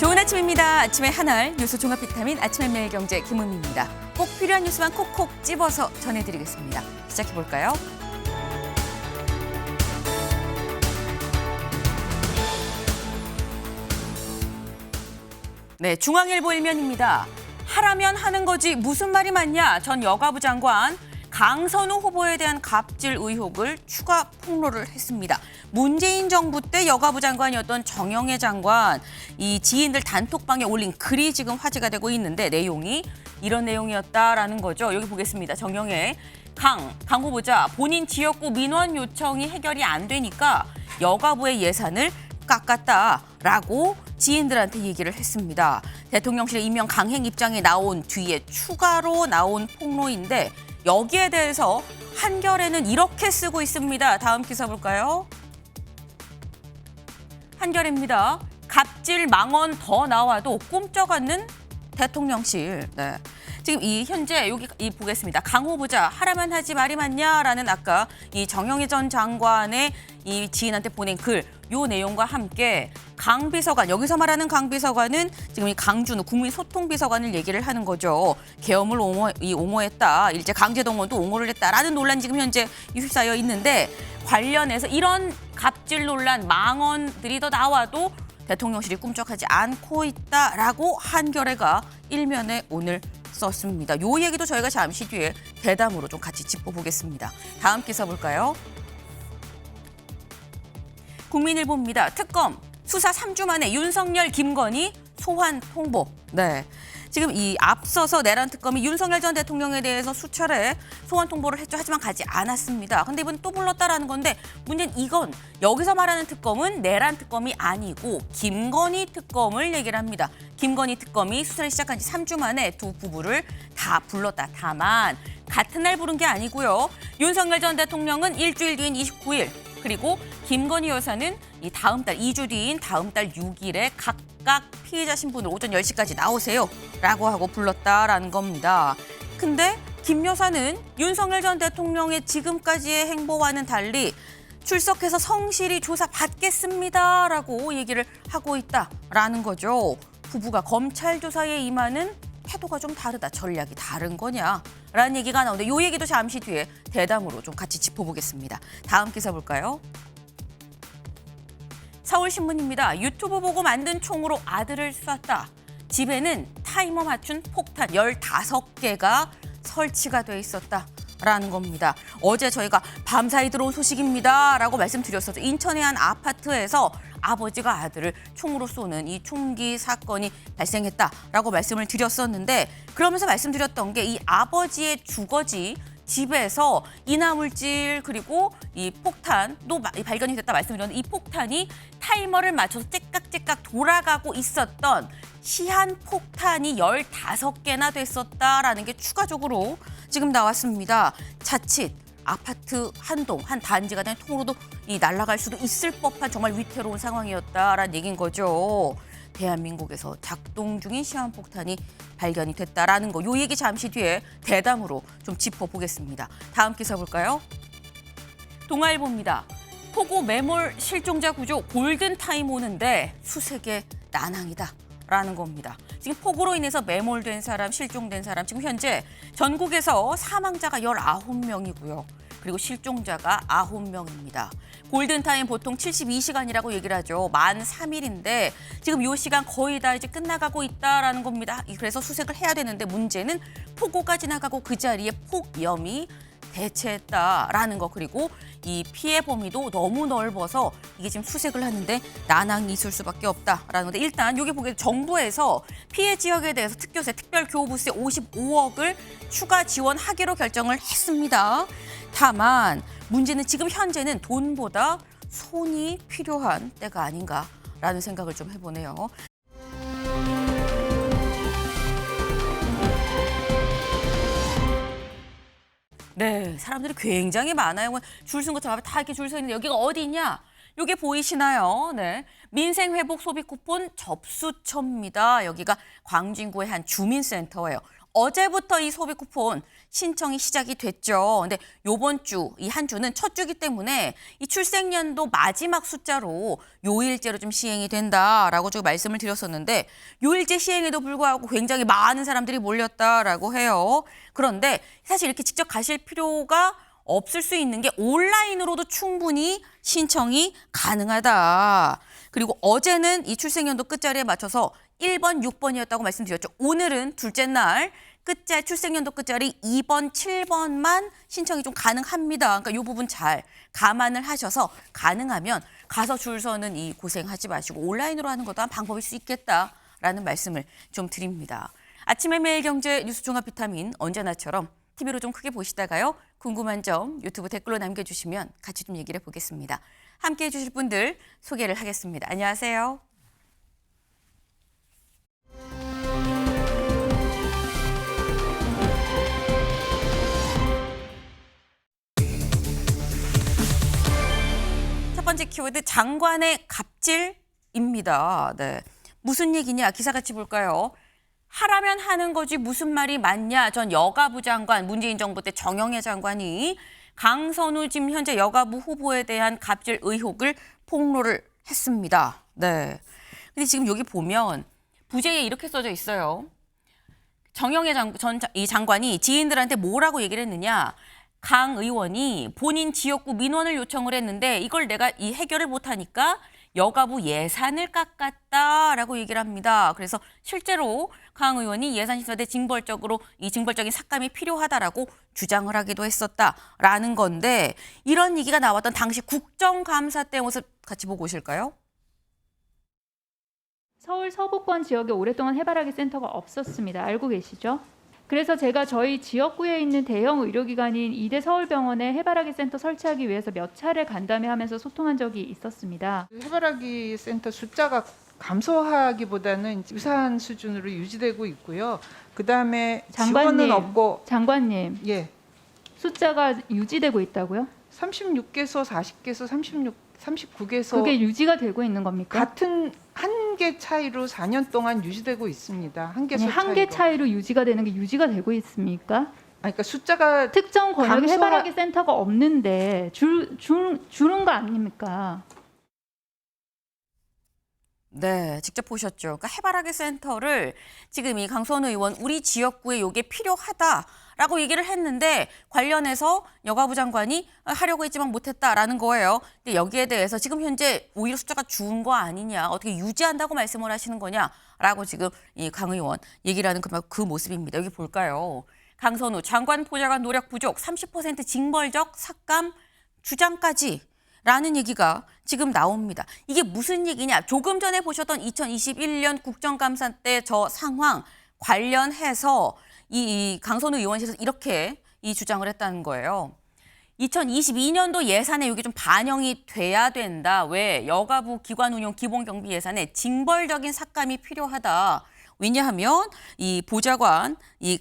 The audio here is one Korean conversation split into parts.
좋은 아침입니다. 아침의 한알 뉴스 종합 비타민 아침의 매일경제 김은미입니다. 꼭 필요한 뉴스만 콕콕 집어서 전해드리겠습니다. 시작해볼까요? 네, 중앙일보 일면입니다. 하라면 하는 거지 무슨 말이 많냐. 전 여가부 장관 강선우 후보에 대한 갑질 의혹을 추가 폭로를 했습니다. 문재인 정부 때 여가부 장관이었던 정영애 장관, 이 지인들 단톡방에 올린 글이 지금 화제가 되고 있는데 내용이 이런 내용이었다라는 거죠. 여기 보겠습니다. 정영애, 강 후보자 본인 지역구 민원 요청이 해결이 안 되니까 여가부의 예산을 깎았다라고 지인들한테 얘기를 했습니다. 대통령실 임명 강행 입장이 나온 뒤에 추가로 나온 폭로인데 여기에 대해서 한겨레는 이렇게 쓰고 있습니다. 다음 기사 볼까요? 한겨레입니다. 갑질 망언 더 나와도 꿈쩍 않는 대통령실. 네. 지금 이 현재 여기 보겠습니다. 강 후보자 하라면 하지 말이 많냐라는 아까 이 정영애 전 장관의 이 지인한테 보낸 글, 요 내용과 함께 강 비서관, 여기서 말하는 강 비서관은 지금 이 강준우 국민소통비서관을 얘기를 하는 거죠. 계엄을 옹호했다, 일제 강제동원도 옹호를 했다라는 논란이 지금 현재 휩싸여 있는데 관련해서 이런 갑질 논란, 망언들이 더 나와도 대통령실이 꿈쩍하지 않고 있다라고 한겨레가 일면에 오늘 썼습니다. 요 얘기도 저희가 잠시 뒤에 대담으로 좀 같이 짚어보겠습니다. 다음 기사 볼까요? 국민일보입니다. 특검 수사 3주 만에 윤석열, 김건희 소환 통보. 네. 지금 이 앞서서 내란 특검이 윤석열 전 대통령에 대해서 수차례 소환 통보를 했죠. 하지만 가지 않았습니다. 근데 이번 또 불렀다라는 건데 문제는 이건 여기서 말하는 특검은 내란 특검이 아니고 김건희 특검을 얘기를 합니다. 김건희 특검이 수사를 시작한 지 3주 만에 두 부부를 다 불렀다. 다만 같은 날 부른 게 아니고요. 윤석열 전 대통령은 일주일 뒤인 29일 그리고 김건희 여사는 이 다음 달 2주 뒤인 다음 달 6일에 각각 피해자 신분으로 오전 10시까지 나오세요 라고 하고 불렀다라는 겁니다. 근데 김 여사는 윤석열 전 대통령의 지금까지의 행보와는 달리 출석해서 성실히 조사 받겠습니다라고 얘기를 하고 있다라는 거죠. 부부가 검찰 조사에 임하는 태도가 좀 다르다, 전략이 다른 거냐라는 얘기가 나오는데 이 얘기도 잠시 뒤에 대담으로 좀 같이 짚어보겠습니다. 다음 기사 볼까요? 서울신문입니다. 유튜브 보고 만든 총으로 아들을 쐈다. 집에는 타이머 맞춘 폭탄 15개가 설치가 돼 있었다라는 겁니다. 어제 저희가 밤사이 들어온 소식입니다 라고 말씀드렸었죠. 인천의 한 아파트에서 아버지가 아들을 총으로 쏘는 이 총기 사건이 발생했다라고 말씀을 드렸었는데 그러면서 말씀드렸던 게 이 아버지의 주거지 집에서 인화물질 그리고 이 폭탄도 발견이 됐다 말씀드렸는데 이 폭탄이 타이머를 맞춰서 째깍째깍 돌아가고 있었던 시한폭탄이 15개나 됐었다라는 게 추가적으로 지금 나왔습니다. 자칫 아파트 한 동, 한 단지가 된 통으로도 날아갈 수도 있을 법한 정말 위태로운 상황이었다라는 얘기인 거죠. 대한민국에서 작동 중인 시한폭탄이 발견이 됐다라는 거. 요 얘기 잠시 뒤에 대담으로 좀 짚어보겠습니다. 다음 기사 볼까요? 동아일보입니다. 포고 매몰 실종자 구조 골든타임 오는데 수색에 난항이다. 라는 겁니다. 지금 폭우로 인해서 매몰된 사람, 실종된 사람 지금 현재 전국에서 사망자가 19명이고요. 그리고 실종자가 9명입니다. 골든타임 보통 72시간이라고 얘기를 하죠. 만 3일인데 지금 이 시간 거의 다 이제 끝나가고 있다라는 겁니다. 그래서 수색을 해야 되는데 문제는 폭우가 지나가고 그 자리에 폭염이 대체했다라는 거. 그리고 이 피해 범위도 너무 넓어서 이게 지금 수색을 하는데 난항이 있을 수밖에 없다라는 건데 일단 여기 보게 정부에서 피해 지역에 대해서 특교세, 특별교부세 55억을 추가 지원하기로 결정을 했습니다. 다만 문제는 지금 현재는 돈보다 손이 필요한 때가 아닌가라는 생각을 좀 해보네요. 네, 사람들이 굉장히 많아요. 줄 쓴 것처럼 다 이렇게 줄 서 있는데 여기가 어디냐? 이게 보이시나요? 네, 민생회복 소비 쿠폰 접수처입니다. 여기가 광진구의 한 주민센터예요. 어제부터 이 소비 쿠폰 신청이 시작이 됐죠. 근데 요번 주, 이 한 주는 첫 주기 때문에 이 출생연도 마지막 숫자로 요일제로 좀 시행이 된다라고 좀 말씀을 드렸었는데 요일제 시행에도 불구하고 굉장히 많은 사람들이 몰렸다라고 해요. 그런데 사실 이렇게 직접 가실 필요가 없을 수 있는 게 온라인으로도 충분히 신청이 가능하다. 그리고 어제는 이 출생연도 끝자리에 맞춰서 1번, 6번이었다고 말씀드렸죠. 오늘은 둘째 날 출생연도 끝자리 2번, 7번만 신청이 좀 가능합니다. 그러니까 이 부분 잘 감안을 하셔서 가능하면 가서 줄 서는 이 고생하지 마시고 온라인으로 하는 것도 한 방법일 수 있겠다라는 말씀을 좀 드립니다. 아침의 매일경제 뉴스 종합 비타민 언제나처럼 TV로 좀 크게 보시다가요. 궁금한 점 유튜브 댓글로 남겨주시면 같이 좀 얘기를 해보겠습니다. 함께해 주실 분들 소개를 하겠습니다. 안녕하세요. 첫 번째 키워드 장관의 갑질입니다. 네. 무슨 얘기냐? 기사 같이 볼까요? 하라면 하는 거지 무슨 말이 맞냐? 전 여가부 장관, 문재인 정부 때 정영애 장관이 강선우 지금 현재 여가부 후보에 대한 갑질 의혹을 폭로를 했습니다. 네. 근데 지금 여기 보면 부제에 이렇게 써져 있어요. 정영애 이 장관이 지인들한테 뭐라고 얘기를 했느냐? 강 의원이 본인 지역구 민원을 요청을 했는데 이걸 내가 이 해결을 못하니까 여가부 예산을 깎았다라고 얘기를 합니다. 그래서 실제로 강 의원이 예산심사 때 징벌적인 삭감이 필요하다라고 주장을 하기도 했었다라는 건데 이런 얘기가 나왔던 당시 국정감사 때 모습 같이 보고 오실까요? 서울 서부권 지역에 오랫동안 해바라기 센터가 없었습니다. 알고 계시죠? 그래서 제가 저희 지역구에 있는 대형 의료기관인 이대 서울병원에 해바라기 센터 설치하기 위해서 몇 차례 간담회하면서 소통한 적이 있었습니다. 해바라기 센터 숫자가 감소하기보다는 유사한 수준으로 유지되고 있고요. 그다음에 지원은 없고 장관님, 예, 숫자가 유지되고 있다고요? 36개소, 40개소, 39개소 그게 유지가 되고 있는 겁니까? 같은 한 개 차이로 4년 동안 유지되고 있습니다. 한 개소 차이로. 한 개 차이로 유지가 되는 게 유지가 되고 있습니까? 그러니까 숫자가 특정 권역에 해바라기 센터가 없는데 주는 거 아닙니까? 네, 직접 보셨죠. 그러니까 해바라기 센터를 지금 이 강선우 의원 우리 지역구에 이게 필요하다라고 얘기를 했는데 관련해서 여가부 장관이 하려고 했지만 못했다라는 거예요. 근데 여기에 대해서 지금 현재 오히려 숫자가 줄은 거 아니냐, 어떻게 유지한다고 말씀을 하시는 거냐라고 지금 이 강 의원 얘기를 하는 그 모습입니다. 여기 볼까요? 강선우 장관 보좌관 노력 부족 30% 징벌적 삭감 주장까지 라는 얘기가 지금 나옵니다. 이게 무슨 얘기냐? 조금 전에 보셨던 2021년 국정감사 때 저 상황 관련해서 이 강선우 의원실에서 이렇게 이 주장을 했다는 거예요. 2022년도 예산에 이게 좀 반영이 돼야 된다. 왜? 여가부 기관 운용 기본 경비 예산에 징벌적인 삭감이 필요하다. 왜냐하면 이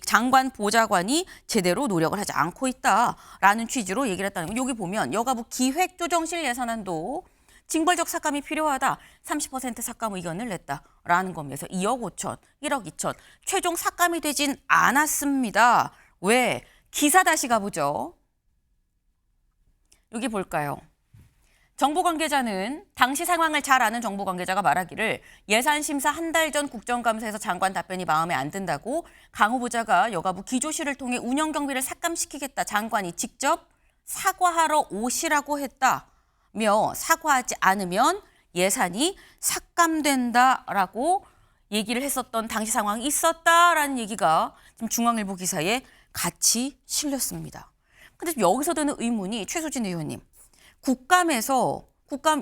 장관 보좌관이 제대로 노력을 하지 않고 있다라는 취지로 얘기를 했다는 거. 여기 보면 여가부 기획조정실 예산안도 징벌적 삭감이 필요하다. 30% 삭감 의견을 냈다라는 겁니다. 그래서 2억 5천, 1억 2천 최종 삭감이 되진 않았습니다. 왜? 기사 다시 가보죠. 여기 볼까요? 정부 관계자는 당시 상황을 잘 아는 정부 관계자가 말하기를 예산 심사 한 달 전 국정감사에서 장관 답변이 마음에 안 든다고 강 후보자가 여가부 기조실을 통해 운영 경비를 삭감시키겠다. 장관이 직접 사과하러 오시라고 했다며 사과하지 않으면 예산이 삭감된다라고 얘기를 했었던 당시 상황이 있었다라는 얘기가 지금 중앙일보 기사에 같이 실렸습니다. 근데 여기서 드는 의문이 최수진 의원님. 국감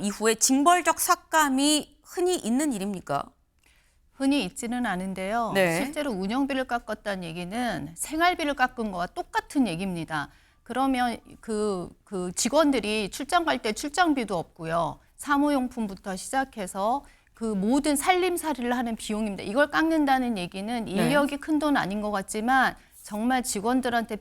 이후에 징벌적 삭감이 흔히 있는 일입니까? 흔히 있지는 않은데요. 네. 실제로 운영비를 깎았다는 얘기는 생활비를 깎은 거와 똑같은 얘기입니다. 그러면 그 직원들이 출장 갈 때 출장비도 없고요. 사무용품부터 시작해서 그 모든 살림살이를 하는 비용입니다. 이걸 깎는다는 얘기는 인력이 큰 돈 아닌 것 같지만 정말 직원들한테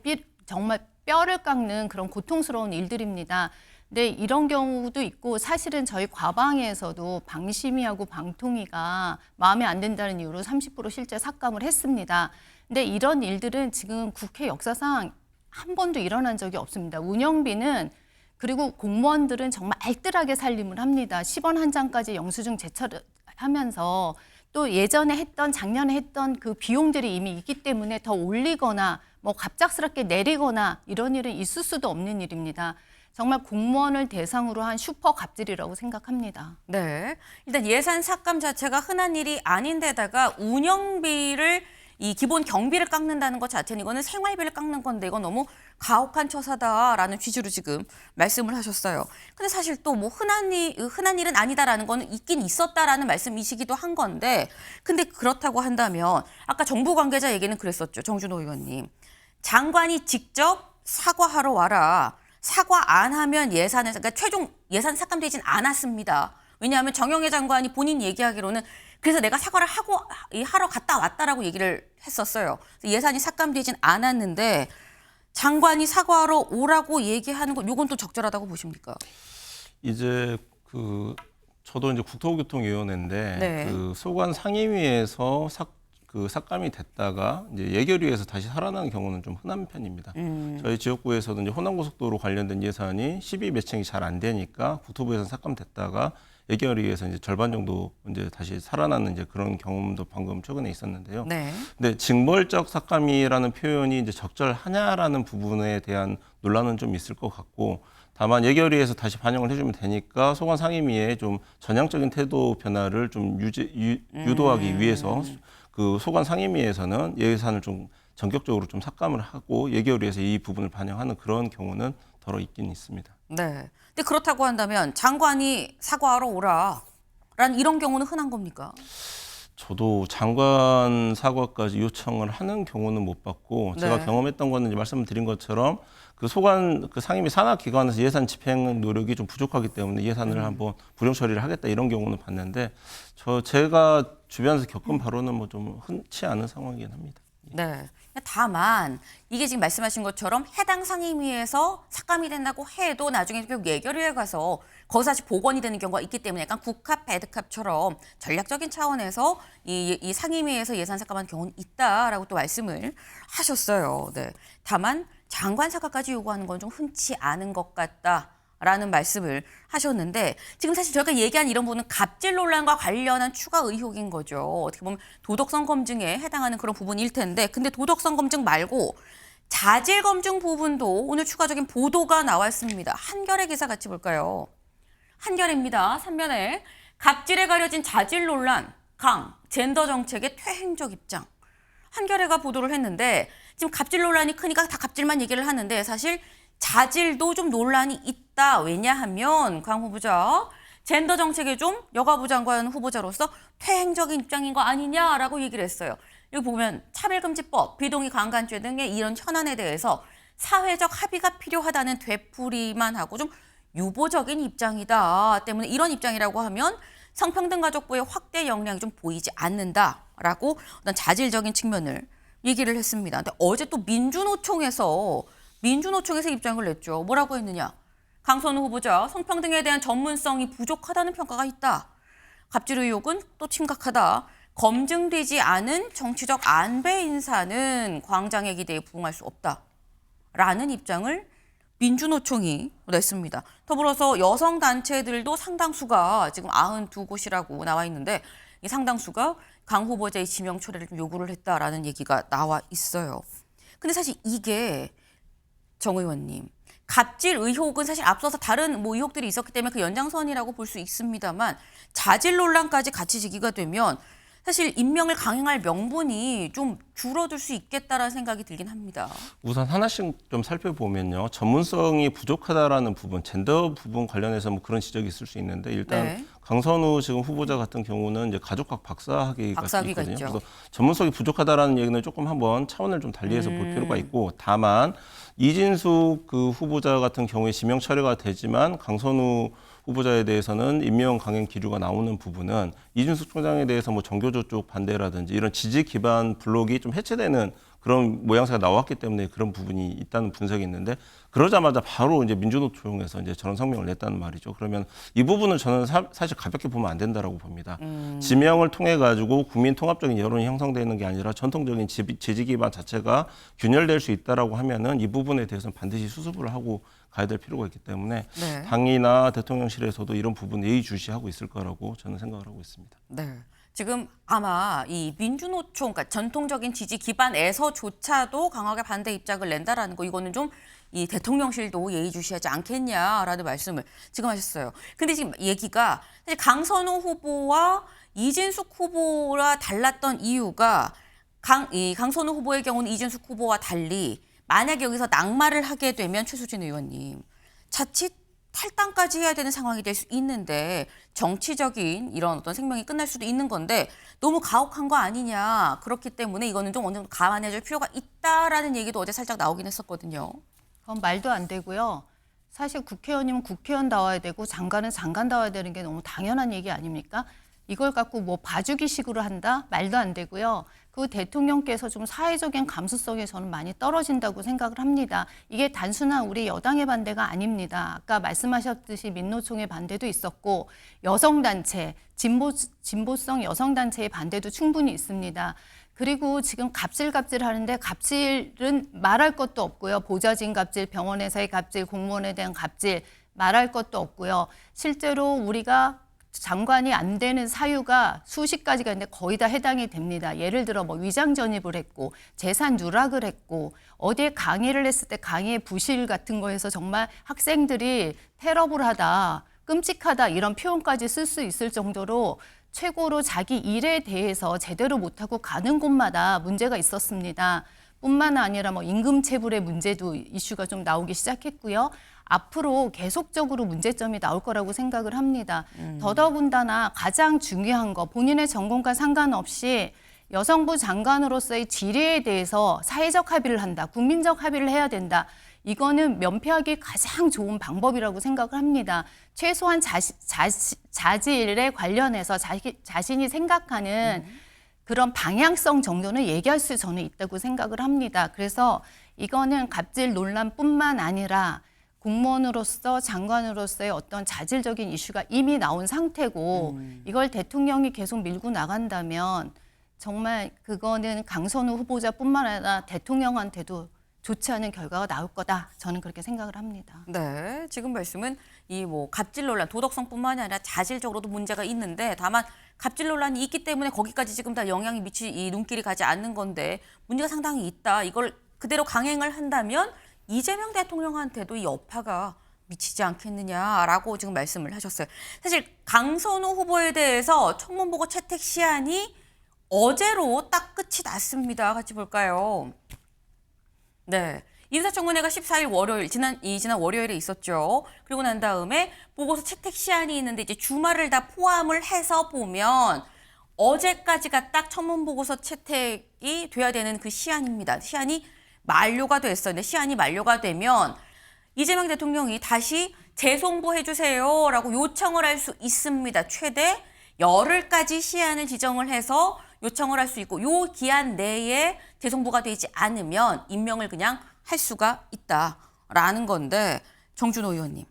정말 뼈를 깎는 그런 고통스러운 일들입니다. 근데 이런 경우도 있고 사실은 저희 과방에서도 방심위하고 방통위가 마음에 안 든다는 이유로 30% 실제 삭감을 했습니다. 근데 이런 일들은 지금 국회 역사상 한 번도 일어난 적이 없습니다. 운영비는 그리고 공무원들은 정말 알뜰하게 살림을 합니다. 10원 한 장까지 영수증 제철하면서 또 예전에 했던 작년에 했던 그 비용들이 이미 있기 때문에 더 올리거나 뭐 갑작스럽게 내리거나 이런 일은 있을 수도 없는 일입니다. 정말 공무원을 대상으로 한 슈퍼 갑질이라고 생각합니다. 네. 일단 예산 삭감 자체가 흔한 일이 아닌데다가 운영비를 이 기본 경비를 깎는다는 것 자체는 이거는 생활비를 깎는 건데 이건 너무 가혹한 처사다라는 취지로 지금 말씀을 하셨어요. 근데 사실 또 뭐 흔한 일은 아니다라는 거는 있긴 있었다라는 말씀이시기도 한 건데 근데 그렇다고 한다면 아까 정부 관계자 얘기는 그랬었죠. 정준호 의원님. 장관이 직접 사과하러 와라. 사과 안 하면 그러니까 최종 예산 삭감되진 않았습니다. 왜냐하면 정영애 장관이 본인 얘기하기로는 그래서 내가 사과를 하러 갔다 왔다라고 얘기를 했었어요. 예산이 삭감되진 않았는데 장관이 사과하러 오라고 얘기하는 거 이건 또 적절하다고 보십니까? 이제 저도 이제 국토교통위원회인데 네. 그 소관 상임위에서 삭감이 됐다가 이제 예결위에서 다시 살아나는 경우는 좀 흔한 편입니다. 저희 지역구에서도 이제 호남고속도로 관련된 예산이 12 매칭이 잘 안 되니까 국토부에서 삭감됐다가 예결위에서 이제 절반 정도 이제 다시 살아나는 이제 그런 경험도 방금 최근에 있었는데요. 네. 근데 징벌적 삭감이라는 표현이 이제 적절하냐라는 부분에 대한 논란은 좀 있을 것 같고 다만 예결위에서 다시 반영을 해주면 되니까 소관 상임위에 좀 전향적인 태도 변화를 좀 유도하기 위해서 그 소관 상임위에서는 예산을 좀 전격적으로 좀 삭감을 하고 예결위에서 이 부분을 반영하는 그런 경우는 더러 있긴 있습니다. 네. 근데 그렇다고 한다면 장관이 사과하러 오라라는 이런 경우는 흔한 겁니까? 저도 장관 사과까지 요청을 하는 경우는 못 봤고 제가 네. 경험했던 거는 이제 말씀드린 것처럼 그 소관 상임위 산하 기관에서 예산 집행 노력이 좀 부족하기 때문에 예산을 한번 불용 처리를 하겠다 이런 경우는 봤는데 제가 주변에서 겪은 바로는 뭐 좀 흔치 않은 상황이긴 합니다. 네. 다만 이게 지금 말씀하신 것처럼 해당 상임위에서 삭감이 된다고 해도 나중에 결국 예결위에 가서 거기서 다시 복원이 되는 경우가 있기 때문에 약간 국합, 배드캅처럼 전략적인 차원에서 이 상임위에서 예산 삭감한 경우는 있다라고 또 말씀을 하셨어요. 네. 다만 장관 사과까지 요구하는 건 좀 흔치 않은 것 같다라는 말씀을 하셨는데 지금 사실 저희가 얘기한 이런 부분은 갑질 논란과 관련한 추가 의혹인 거죠. 어떻게 보면 도덕성 검증에 해당하는 그런 부분일 텐데 근데 도덕성 검증 말고 자질 검증 부분도 오늘 추가적인 보도가 나왔습니다. 한겨레 기사 같이 볼까요? 한겨레입니다. 3면에 갑질에 가려진 자질 논란, 젠더 정책의 퇴행적 입장. 한겨레가 보도를 했는데 지금 갑질 논란이 크니까 다 갑질만 얘기를 하는데 사실 자질도 좀 논란이 있다. 왜냐하면 강 후보자 젠더 정책에 좀 여가부 장관 후보자로서 퇴행적인 입장인 거 아니냐라고 얘기를 했어요. 여기 보면 차별금지법, 비동의 강간죄 등의 이런 현안에 대해서 사회적 합의가 필요하다는 되풀이만 하고 좀 유보적인 입장이다. 때문에 이런 입장이라고 하면 성평등가족부의 확대 역량이 좀 보이지 않는다라고 어떤 자질적인 측면을 얘기를 했습니다. 근데 어제 또 민주노총에서 입장을 냈죠. 뭐라고 했느냐. 강선우 후보자 성평등에 대한 전문성이 부족하다는 평가가 있다. 갑질 의혹은 또 심각하다. 검증되지 않은 정치적 안배 인사는 광장의 기대에 부응할 수 없다라는 입장을 민주노총이 냈습니다. 더불어서 여성단체들도 상당수가 지금 92곳이라고 나와 있는데 이 상당수가 강 후보자의 지명 철회를 좀 요구를 했다라는 얘기가 나와 있어요. 근데 사실 이게 정 의원님, 갑질 의혹은 사실 앞서서 다른 의혹들이 있었기 때문에 그 연장선이라고 볼 수 있습니다만 자질 논란까지 같이 제기가 되면 사실 임명을 강행할 명분이 좀 줄어들 수 있겠다라는 생각이 들긴 합니다. 우선 하나씩 좀 살펴보면요. 전문성이 부족하다라는 부분, 젠더 부분 관련해서 뭐 그런 지적이 있을 수 있는데 일단 네. 강선우 지금 후보자 같은 경우는 이제 가족학 박사학위가 있거든요. 있죠. 그래서 전문성이 부족하다라는 얘기는 조금 한번 차원을 좀 달리해서 볼 필요가 있고 다만 이진숙 그 후보자 같은 경우에 지명 철회가 되지만 강선우 후보자에 대해서는 임명 강행 기류가 나오는 부분은 이준석 총장에 대해서 뭐 정교조 쪽 반대라든지 이런 지지 기반 블록이 좀 해체되는 그런 모양새가 나왔기 때문에 그런 부분이 있다는 분석이 있는데 그러자마자 바로 이제 민주노총에서 이제 저런 성명을 냈다는 말이죠. 그러면 이 부분은 저는 사실 가볍게 보면 안 된다라고 봅니다. 지명을 통해 가지고 국민 통합적인 여론이 형성되는 게 아니라 전통적인 지지 기반 자체가 균열될 수 있다라고 하면은 이 부분에 대해서는 반드시 수습을 하고 가야 될 필요가 있기 때문에 네. 당이나 대통령실에서도 이런 부분 예의주시하고 있을 거라고 저는 생각을 하고 있습니다. 네. 지금 아마 이 민주노총, 그러니까 전통적인 지지 기반에서조차도 강하게 반대 입장을 낸다라는 거, 이거는 좀 이 대통령실도 예의주시하지 않겠냐라는 말씀을 지금 하셨어요. 근데 지금 얘기가 사실 강선우 후보와 이진숙 후보와 달랐던 이유가 강선우 후보의 경우는 이진숙 후보와 달리 만약에 여기서 낙마를 하게 되면 최수진 의원님 자칫 탈당까지 해야 되는 상황이 될 수 있는데 정치적인 이런 어떤 생명이 끝날 수도 있는 건데 너무 가혹한 거 아니냐. 그렇기 때문에 이거는 좀 어느 정도 감안해 줄 필요가 있다라는 얘기도 어제 살짝 나오긴 했었거든요. 그건 말도 안 되고요. 사실 국회의원이면 국회의원다워야 되고 장관은 장관다워야 되는 게 너무 당연한 얘기 아닙니까? 이걸 갖고 뭐 봐주기식으로 한다? 말도 안 되고요. 그 대통령께서 좀 사회적인 감수성에 저는 많이 떨어진다고 생각을 합니다. 이게 단순한 우리 여당의 반대가 아닙니다. 아까 말씀하셨듯이 민노총의 반대도 있었고 여성단체, 진보성 여성단체의 반대도 충분히 있습니다. 그리고 지금 갑질 하는데 갑질은 말할 것도 없고요. 보좌진 갑질, 병원에서의 갑질, 공무원에 대한 갑질 말할 것도 없고요. 실제로 우리가 장관이 안 되는 사유가 수십 가지가 있는데 거의 다 해당이 됩니다. 예를 들어 뭐 위장 전입을 했고 재산 누락을 했고 어디에 강의를 했을 때 강의의 부실 같은 거에서 정말 학생들이 테러블하다, 끔찍하다 이런 표현까지 쓸 수 있을 정도로 최고로 자기 일에 대해서 제대로 못하고 가는 곳마다 문제가 있었습니다. 뿐만 아니라 뭐 임금체불의 문제도 이슈가 좀 나오기 시작했고요. 앞으로 계속적으로 문제점이 나올 거라고 생각을 합니다. 더더군다나 가장 중요한 거 본인의 전공과 상관없이 여성부 장관으로서의 지리에 대해서 사회적 합의를 한다. 국민적 합의를 해야 된다. 이거는 면피하기 가장 좋은 방법이라고 생각을 합니다. 최소한 자질에 관련해서 자신이 생각하는 그런 방향성 정도는 얘기할 수 저는 있다고 생각을 합니다. 그래서 이거는 갑질 논란뿐만 아니라 공무원으로서 장관으로서의 어떤 자질적인 이슈가 이미 나온 상태고 이걸 대통령이 계속 밀고 나간다면 정말 그거는 강선우 후보자뿐만 아니라 대통령한테도 좋지 않은 결과가 나올 거다. 저는 그렇게 생각을 합니다. 네, 지금 말씀은 이 뭐 갑질 논란, 도덕성뿐만이 아니라 자질적으로도 문제가 있는데 다만 갑질 논란이 있기 때문에 거기까지 지금 다 영향이 이 눈길이 가지 않는 건데 문제가 상당히 있다. 이걸 그대로 강행을 한다면 이재명 대통령한테도 이 여파가 미치지 않겠느냐라고 지금 말씀을 하셨어요. 사실 강선우 후보에 대해서 청문보고 채택 시한이 어제로 딱 끝이 났습니다. 같이 볼까요? 네. 인사청문회가 14일 월요일, 지난 월요일에 있었죠. 그리고 난 다음에 보고서 채택 시한이 있는데 이제 주말을 다 포함을 해서 보면 어제까지가 딱 청문보고서 채택이 돼야 되는 그 시한입니다. 시한이 만료가 됐어요. 근데 시한이 만료가 되면 이재명 대통령이 다시 재송부해 주세요라고 요청을 할 수 있습니다. 최대 열흘까지 시한을 지정을 해서 요청을 할 수 있고 요 기한 내에 재송부가 되지 않으면 임명을 그냥 할 수가 있다라는 건데 정준호 의원님.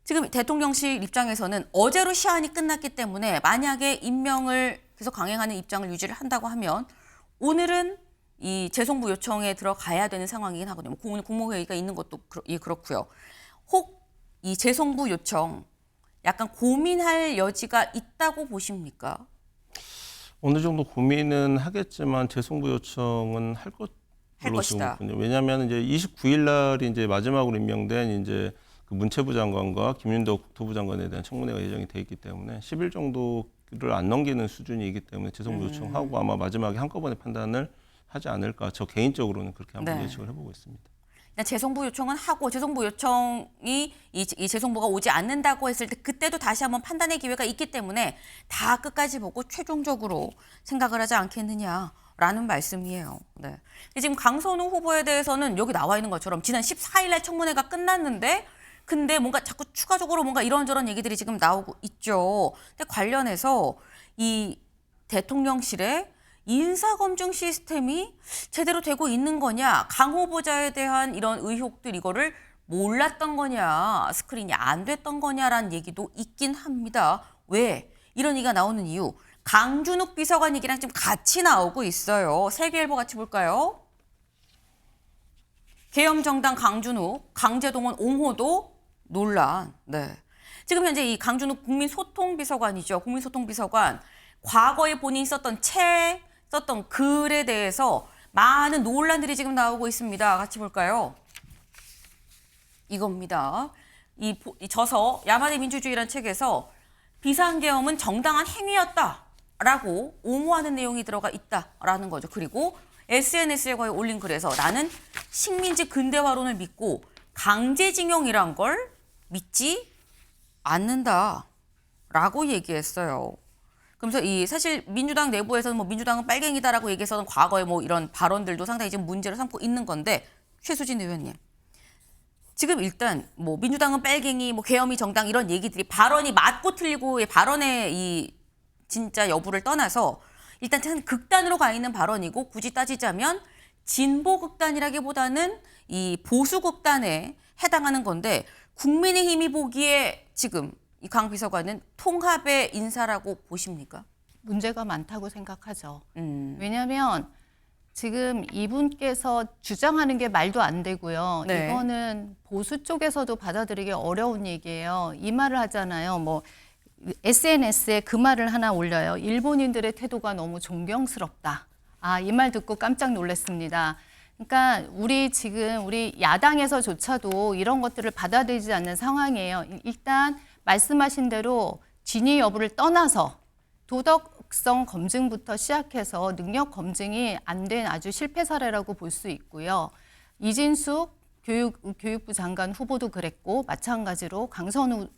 지금 대통령실 입장에서는 어제로 시한이 끝났기 때문에 만약에 임명을 계속 강행하는 입장을 유지를 한다고 하면 오늘은 이 재송부 요청에 들어가야 되는 상황이긴 하거든요. 오늘 국무회의가 있는 것도 그렇고요. 혹 이 재송부 요청 약간 고민할 여지가 있다고 보십니까? 어느 정도 고민은 하겠지만 재송부 요청은 할 것이다. 왜냐하면 이제 29일 날이 이제 마지막으로 임명된 이제 그 문체부 장관과 김윤덕 국토부 장관에 대한 청문회가 예정이 돼 있기 때문에 10일 정도를 안 넘기는 수준이기 때문에 재송부 요청하고 아마 마지막에 한꺼번에 판단을 하지 않을까. 저 개인적으로는 그렇게 한번 예측을 해보고 있습니다. 재송부 요청은 하고 재송부 요청이 이 재송부가 오지 않는다고 했을 때 그때도 다시 한번 판단의 기회가 있기 때문에 다 끝까지 보고 최종적으로 생각을 하지 않겠느냐라는 말씀이에요. 네. 지금 강선우 후보에 대해서는 여기 나와 있는 것처럼 지난 14일 날 청문회가 끝났는데 근데 뭔가 자꾸 추가적으로 뭔가 이런저런 얘기들이 지금 나오고 있죠. 근데 관련해서 이 대통령실에 인사검증 시스템이 제대로 되고 있는 거냐, 강 후보자에 대한 이런 의혹들 이거를 몰랐던 거냐, 스크린이 안 됐던 거냐라는 얘기도 있긴 합니다. 왜? 이런 얘기가 나오는 이유, 강준욱 비서관 얘기랑 지금 같이 나오고 있어요. 세계일보 같이 볼까요? 계엄정당 강준욱, 강제동원 옹호도 논란. 네. 지금 현재 이 강준욱 국민소통비서관이죠. 국민소통비서관, 과거에 본인이 썼던 책, 썼던 글에 대해서 많은 논란들이 지금 나오고 있습니다. 같이 볼까요? 이겁니다. 이 저서 야만의 민주주의라는 책에서 비상계엄은 정당한 행위였다라고 옹호하는 내용이 들어가 있다라는 거죠. 그리고 SNS에 거의 올린 글에서 나는 식민지 근대화론을 믿고 강제징용이란 걸 믿지 않는다라고 얘기했어요. 그러면서 이 사실 민주당 내부에서는 뭐 민주당은 빨갱이다라고 얘기해서는 과거에 뭐 이런 발언들도 상당히 지금 문제를 삼고 있는 건데, 최수진 의원님, 지금 일단 뭐 민주당은 빨갱이, 뭐 계엄이 정당 이런 얘기들이 발언이 맞고 틀리고의 발언의 이 진짜 여부를 떠나서 일단 참 극단으로 가 있는 발언이고, 굳이 따지자면 진보 극단이라기보다는 이 보수 극단에 해당하는 건데, 국민의힘이 보기에 지금 이 강 비서관은 통합의 인사라고 보십니까? 문제가 많다고 생각하죠. 왜냐하면 지금 이분께서 주장하는 게 말도 안 되고요. 네. 이거는 보수 쪽에서도 받아들이기 어려운 얘기예요. 이 말을 하잖아요. 뭐 SNS에 그 말을 하나 올려요. 일본인들의 태도가 너무 존경스럽다. 아, 이 말 듣고 깜짝 놀랐습니다. 그러니까 우리 야당에서조차도 이런 것들을 받아들이지 않는 상황이에요. 일단 말씀하신 대로 진위 여부를 떠나서 도덕성 검증부터 시작해서 능력 검증이 안 된 아주 실패 사례라고 볼 수 있고요. 이진숙 교육부 장관 후보도 그랬고, 마찬가지로 강선우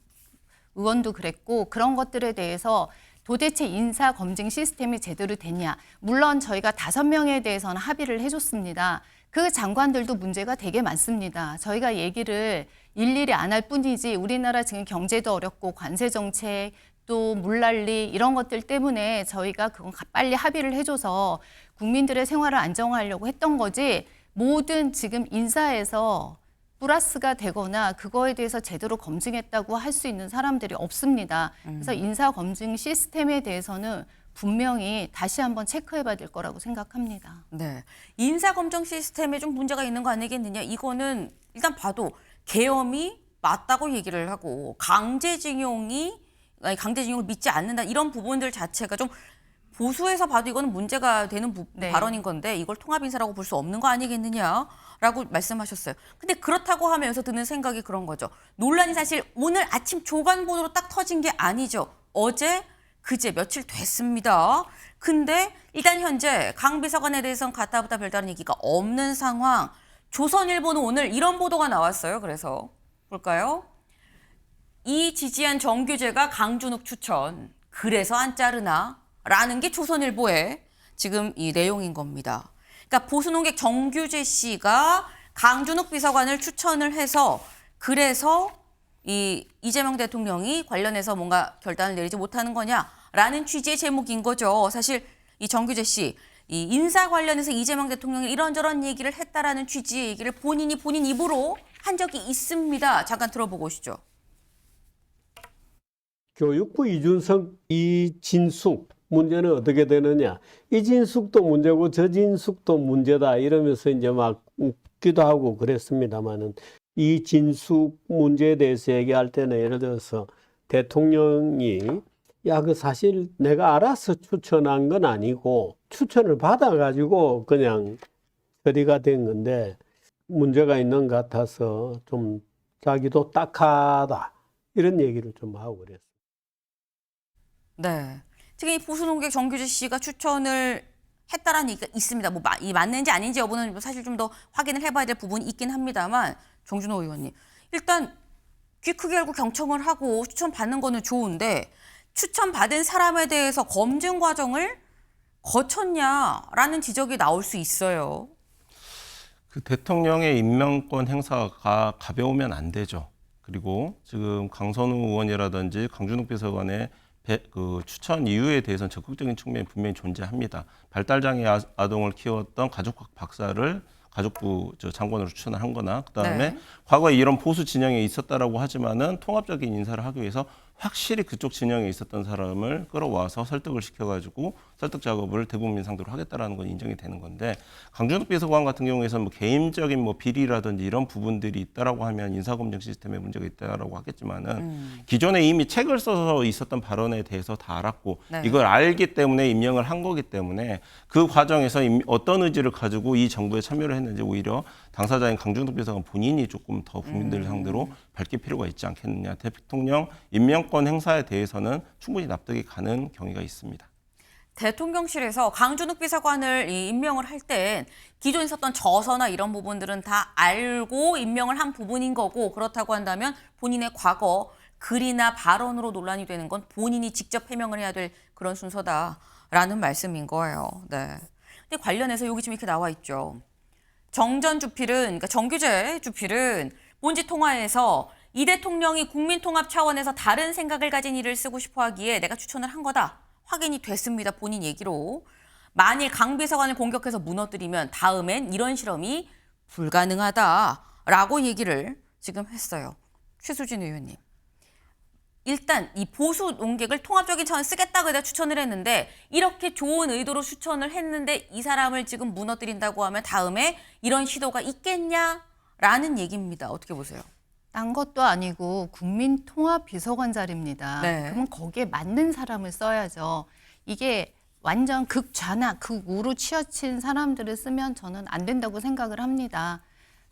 의원도 그랬고, 그런 것들에 대해서 도대체 인사 검증 시스템이 제대로 됐냐. 물론 저희가 5명에 대해서는 합의를 해줬습니다. 그 장관들도 문제가 되게 많습니다. 저희가 얘기를 일일이 안 할 뿐이지, 우리나라 지금 경제도 어렵고 관세 정책, 또 물난리 이런 것들 때문에 저희가 그건 빨리 합의를 해줘서 국민들의 생활을 안정화하려고 했던 거지, 모든 지금 인사에서 플러스가 되거나 그거에 대해서 제대로 검증했다고 할 수 있는 사람들이 없습니다. 그래서 인사 검증 시스템에 대해서는 분명히 다시 한번 체크해봐야 될 거라고 생각합니다. 네. 인사검증 시스템에 좀 문제가 있는 거 아니겠느냐. 이거는 일단 봐도 계엄이 맞다고 얘기를 하고, 강제징용을 믿지 않는다, 이런 부분들 자체가 좀 보수에서 봐도 이거는 문제가 되는 네. 발언인 건데, 이걸 통합인사라고 볼 수 없는 거 아니겠느냐라고 말씀하셨어요. 근데 그렇다고 하면서 드는 생각이 그런 거죠. 논란이 사실 오늘 아침 조간 보도로 딱 터진 게 아니죠. 어제, 그제 며칠 됐습니다. 근데 일단 현재 강 비서관에 대해서는 가타부타 별다른 얘기가 없는 상황. 조선일보는 오늘 이런 보도가 나왔어요. 그래서 볼까요? 이 지지한 정규재가 강준욱 추천. 그래서 안 자르나? 라는 게 조선일보의 지금 이 내용인 겁니다. 그러니까 보수논객 정규재 씨가 강준욱 비서관을 추천을 해서, 그래서 이재명 대통령이 관련해서 뭔가 결단을 내리지 못하는 거냐라는 취지의 제목인 거죠. 사실 이 정규재 씨, 이 인사 관련해서 이재명 대통령이 이런저런 얘기를 했다라는 취지의 얘기를 본인 입으로 한 적이 있습니다. 잠깐 들어보고 오시죠. 교육부 이진숙 문제는 어떻게 되느냐. 이진숙도 문제고 저진숙도 문제다 이러면서 이제 막 웃기도 하고 그랬습니다만은, 이진숙 문제에 대해서 얘기할 때는 예를 들어서 대통령이 그 사실 내가 알아서 추천한 건 아니고 추천을 받아가지고 그냥 처리가 된 건데 문제가 있는 것 같아서 좀 자기도 딱하다 이런 얘기를 좀 하고 그랬어요. 네. 지금 이 보수논객 정규재 씨가 추천을 했다라는 얘기가 있습니다. 뭐 이 맞는지 아닌지 여부는 사실 좀 더 확인을 해봐야 될 부분이 있긴 합니다만, 정준호 의원님, 일단 귀 크게 열고 경청을 하고 추천 받는 거는 좋은데, 추천 받은 사람에 대해서 검증 과정을 거쳤냐라는 지적이 나올 수 있어요. 그 대통령의 임명권 행사가 가벼우면 안 되죠. 그리고 지금 강선우 의원이라든지 강준욱 비서관의 추천 이유에 대해서는 적극적인 측면이 분명히 존재합니다. 발달장애 아동을 키웠던 가족학 박사를 가족부 장관으로 추천을 한 거나 그다음에 네. 과거에 이런 보수 진영에 있었다라고 하지만은 통합적인 인사를 하기 위해서 확실히 그쪽 진영에 있었던 사람을 끌어와서 설득을 시켜가지고 설득 작업을 대국민 상대로 하겠다라는 건 인정이 되는 건데 강준욱 비서관 같은 경우에서는 뭐 개인적인 뭐 비리라든지 이런 부분들이 있다라고 하면 인사검증 시스템에 문제가 있다라고 하겠지만은 기존에 이미 책을 써서 있었던 발언에 대해서 다 알았고 네. 이걸 알기 때문에 임명을 한 거기 때문에 그 과정에서 어떤 의지를 가지고 이 정부에 참여를 했는지 오히려 당사자인 강준욱 비서관 본인이 조금 더 국민들 상대로 밝힐 필요가 있지 않겠느냐. 대통령 임명권 행사에 대해서는 충분히 납득이 가는 경위가 있습니다. 대통령실에서 강준욱 비서관을 임명을 할 땐 기존에 있었던 저서나 이런 부분들은 다 알고 임명을 한 부분인 거고 그렇다고 한다면 본인의 과거 글이나 발언으로 논란이 되는 건 본인이 직접 해명을 해야 될 그런 순서다라는 말씀인 거예요. 네. 근데 관련해서 여기 지금 이렇게 나와 있죠. 정전 주필은, 그러니까 정규재 주필은 본지 통화에서 이 대통령이 국민통합 차원에서 다른 생각을 가진 일을 쓰고 싶어 하기에 내가 추천을 한 거다. 확인이 됐습니다. 본인 얘기로. 만일 강 비서관을 공격해서 무너뜨리면 다음엔 이런 실험이 불가능하다라고 얘기를 지금 했어요. 최수진 의원님. 일단 이 보수 논객을 통합적인 차원에 쓰겠다고 내가 추천을 했는데 이렇게 좋은 의도로 추천을 했는데 이 사람을 지금 무너뜨린다고 하면 다음에 이런 시도가 있겠냐라는 얘기입니다. 어떻게 보세요? 딴 것도 아니고 국민통합비서관 자리입니다. 네. 그러면 거기에 맞는 사람을 써야죠. 이게 완전 극좌나 극우로 치우친 사람들을 쓰면 저는 안 된다고 생각을 합니다.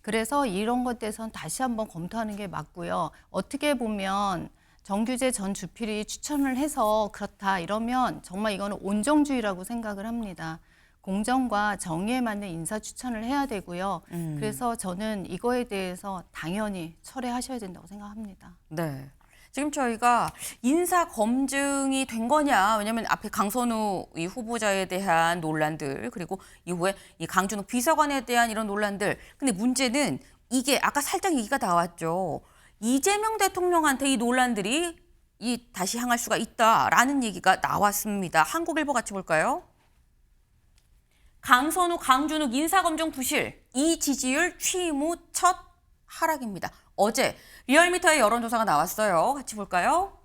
그래서 이런 것에 대해서는 다시 한번 검토하는 게 맞고요. 어떻게 보면 정규재 전 주필이 추천을 해서 그렇다 이러면 정말 이거는 온정주의라고 생각을 합니다. 공정과 정의에 맞는 인사 추천을 해야 되고요. 그래서 저는 이거에 대해서 당연히 철회하셔야 된다고 생각합니다. 네. 지금 저희가 인사 검증이 된 거냐? 왜냐하면 앞에 강선우 이 후보자에 대한 논란들 그리고 이후에 이 강준욱 비서관에 대한 이런 논란들. 근데 문제는 이게 아까 살짝 얘기가 나왔죠. 이재명 대통령한테 이 논란들이 다시 향할 수가 있다라는 얘기가 나왔습니다. 한국일보 같이 볼까요? 강선우, 강준욱 인사검증 부실, 이 지지율 취임 후 첫 하락입니다. 어제 리얼미터의 여론조사가 나왔어요. 같이 볼까요?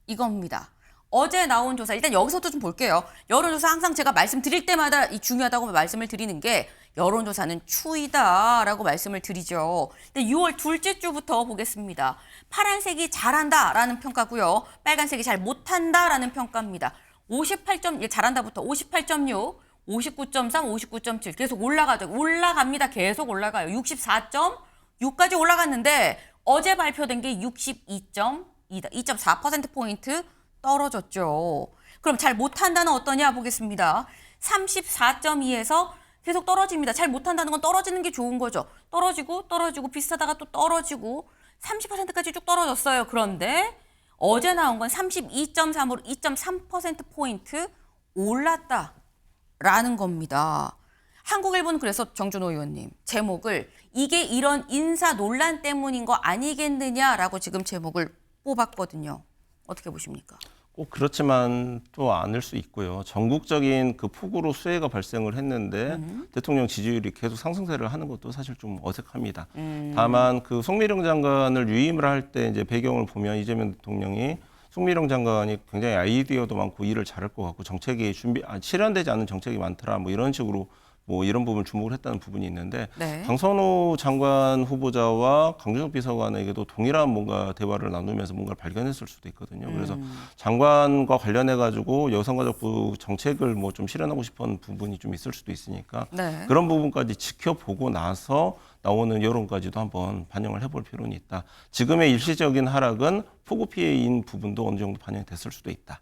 이겁니다. 어제 나온 조사, 일단 여기서부터 좀 볼게요. 여론조사 항상 제가 말씀드릴 때마다 이 중요하다고 말씀을 드리는 게 여론조사는 추이다라고 말씀을 드리죠. 근데 6월 둘째 주부터 보겠습니다. 파란색이 잘한다라는 평가고요. 빨간색이 잘 못한다라는 평가입니다. 58.1 잘한다부터 58.6, 59.3, 59.7 계속 올라가죠. 올라갑니다. 계속 올라가요. 64.6까지 올라갔는데 어제 발표된 게 62.2다. 2.4%포인트 떨어졌죠. 그럼 잘 못한다는 어떠냐 보겠습니다. 34.2에서 계속 떨어집니다. 잘 못한다는 건 떨어지는 게 좋은 거죠. 떨어지고 비슷하다가 또 떨어지고 30%까지 쭉 떨어졌어요. 그런데 어제 나온 건 32.3으로 2.3%포인트 올랐다라는 겁니다. 한국일보는 그래서 정준호 의원님 제목을 이게 이런 인사 논란 때문인 거 아니겠느냐라고 지금 제목을 뽑았거든요. 어떻게 보십니까? 꼭 그렇지만 또 않을 수 있고요. 전국적인 그 폭우로 수해가 발생을 했는데 대통령 지지율이 계속 상승세를 하는 것도 사실 좀 어색합니다. 다만 그 송미령 장관을 유임을 할 때 이제 배경을 보면 이재명 대통령이 송미령 장관이 굉장히 아이디어도 많고 일을 잘할 것 같고 정책이 실현되지 않는 정책이 많더라 뭐 이런 식으로 뭐 이런 부분을 주목을 했다는 부분이 있는데 네. 강선우 장관 후보자와 강준욱 비서관에게도 동일한 뭔가 대화를 나누면서 뭔가를 발견했을 수도 있거든요. 그래서 장관과 관련해 가지고 여성가족부 정책을 뭐 좀 실현하고 싶은 부분이 좀 있을 수도 있으니까 네. 그런 부분까지 지켜보고 나서 나오는 여론까지도 한번 반영을 해볼 필요는 있다. 지금의 일시적인 하락은 폭우 피해인 부분도 어느 정도 반영이 됐을 수도 있다.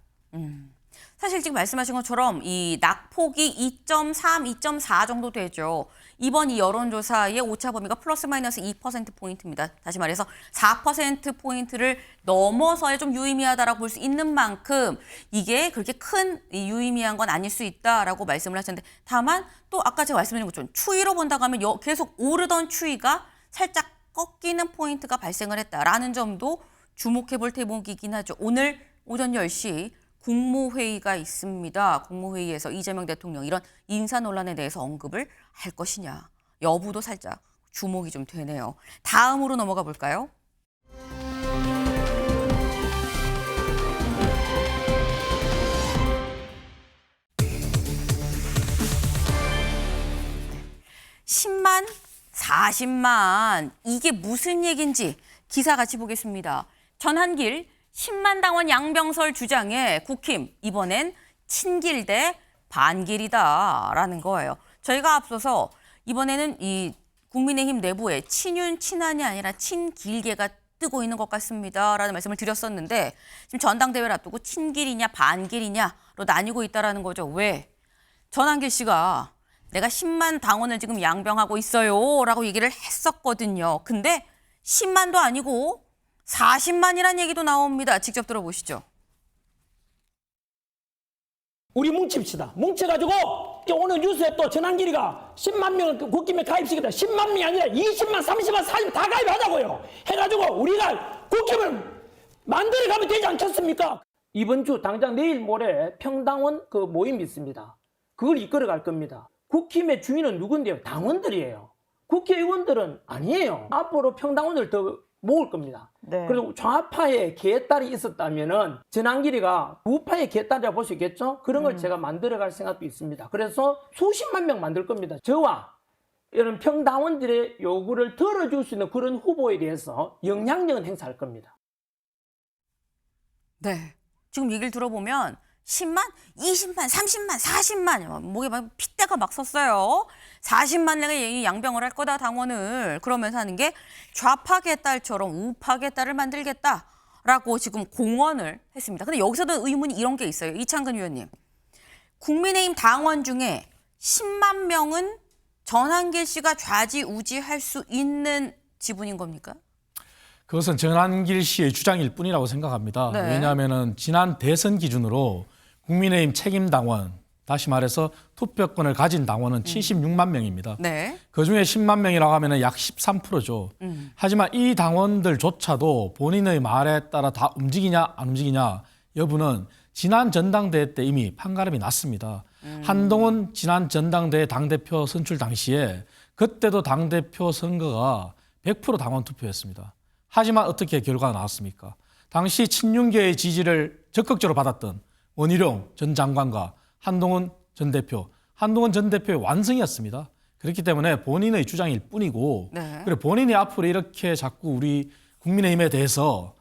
사실 지금 말씀하신 것처럼 이 낙폭이 2.3, 2.4 정도 되죠. 이번 이 여론조사의 오차 범위가 플러스 마이너스 2%포인트입니다. 다시 말해서 4%포인트를 넘어서야 좀 유의미하다라고 볼 수 있는 만큼 이게 그렇게 큰 유의미한 건 아닐 수 있다라고 말씀을 하셨는데 다만 또 아까 제가 말씀드린 것처럼 추이로 본다고 하면 계속 오르던 추이가 살짝 꺾이는 포인트가 발생을 했다라는 점도 주목해볼 대목이긴 하죠. 오늘 오전 10시 국무회의가 있습니다. 국무회의에서 이재명 대통령 이런 인사 논란에 대해서 언급을 할 것이냐 여부도 살짝 주목이 좀 되네요. 다음으로 넘어가 볼까요? (10만) (40만) 이게 무슨 얘기인지 기사 같이 보겠습니다. 전한길 10만 당원 양병설 주장에 국힘 이번엔 친길 대 반길이다라는 거예요. 저희가 앞서서 이번에는 이 국민의힘 내부에 친윤 친한이 아니라 친길계가 뜨고 있는 것 같습니다라는 말씀을 드렸었는데 지금 전당대회를 앞두고 친길이냐 반길이냐로 나뉘고 있다라는 거죠. 왜? 전한길 씨가 내가 10만 당원을 지금 양병하고 있어요 라고 얘기를 했었거든요. 근데 10만도 아니고 40만이라는 얘기도 나옵니다. 직접 들어보시죠. 우리 뭉칩시다. 뭉쳐가지고 오늘 뉴스에 또 전한길이가 10만 명을 국힘에 가입시켰다. 10만 명이 아니라 20만, 30만, 40만 다 가입하자고요. 해가지고 우리가 국힘을 만들어가면 되지 않겠습니까? 이번 주 당장 내일 모레 평당원 그 모임이 있습니다. 그걸 이끌어갈 겁니다. 국힘의 주인은 누군데요? 당원들이에요. 국회의원들은 아니에요. 앞으로 평당원을 더 모을 겁니다. 네. 그리고 좌파의 개딸이 있었다면은 전한길이가 우파의 개딸이라고 볼 수 있겠죠? 그런 걸 제가 만들어갈 생각도 있습니다. 그래서 수십만 명 만들 겁니다. 저와 이런 평당원들의 요구를 들어줄 수 있는 그런 후보에 대해서 영향력은 행사할 겁니다. 네. 지금 얘기를 들어보면 10만, 20만, 30만, 40만 목에 막 핏대가 막 섰어요. 40만 내가 양병을 할 거다 당원을 그러면서 하는 게 좌파 개딸처럼 우파 개딸을 만들겠다라고 지금 공언을 했습니다. 근데 여기서도 의문이 이런 게 있어요. 이창근 의원님. 국민의힘 당원 중에 10만 명은 전한길 씨가 좌지우지할 수 있는 지분인 겁니까? 그것은 전한길 씨의 주장일 뿐이라고 생각합니다. 네. 왜냐하면 지난 대선 기준으로 국민의힘 책임당원, 다시 말해서 투표권을 가진 당원은 76만 명입니다. 네. 그중에 10만 명이라고 하면 약 13%죠. 하지만 이 당원들조차도 본인의 말에 따라 다 움직이냐 안 움직이냐 여부는 지난 전당대회 때 이미 판가름이 났습니다. 한동훈 지난 전당대회 당대표 선출 당시에 그때도 당대표 선거가 100% 당원 투표였습니다. 하지만 어떻게 결과가 나왔습니까? 당시 친윤계의 지지를 적극적으로 받았던 원희룡 전 장관과 한동훈 전 대표의 완승이었습니다. 그렇기 때문에 본인의 주장일 뿐이고 네. 그리고 본인이 앞으로 이렇게 자꾸 우리 국민의힘에 대해서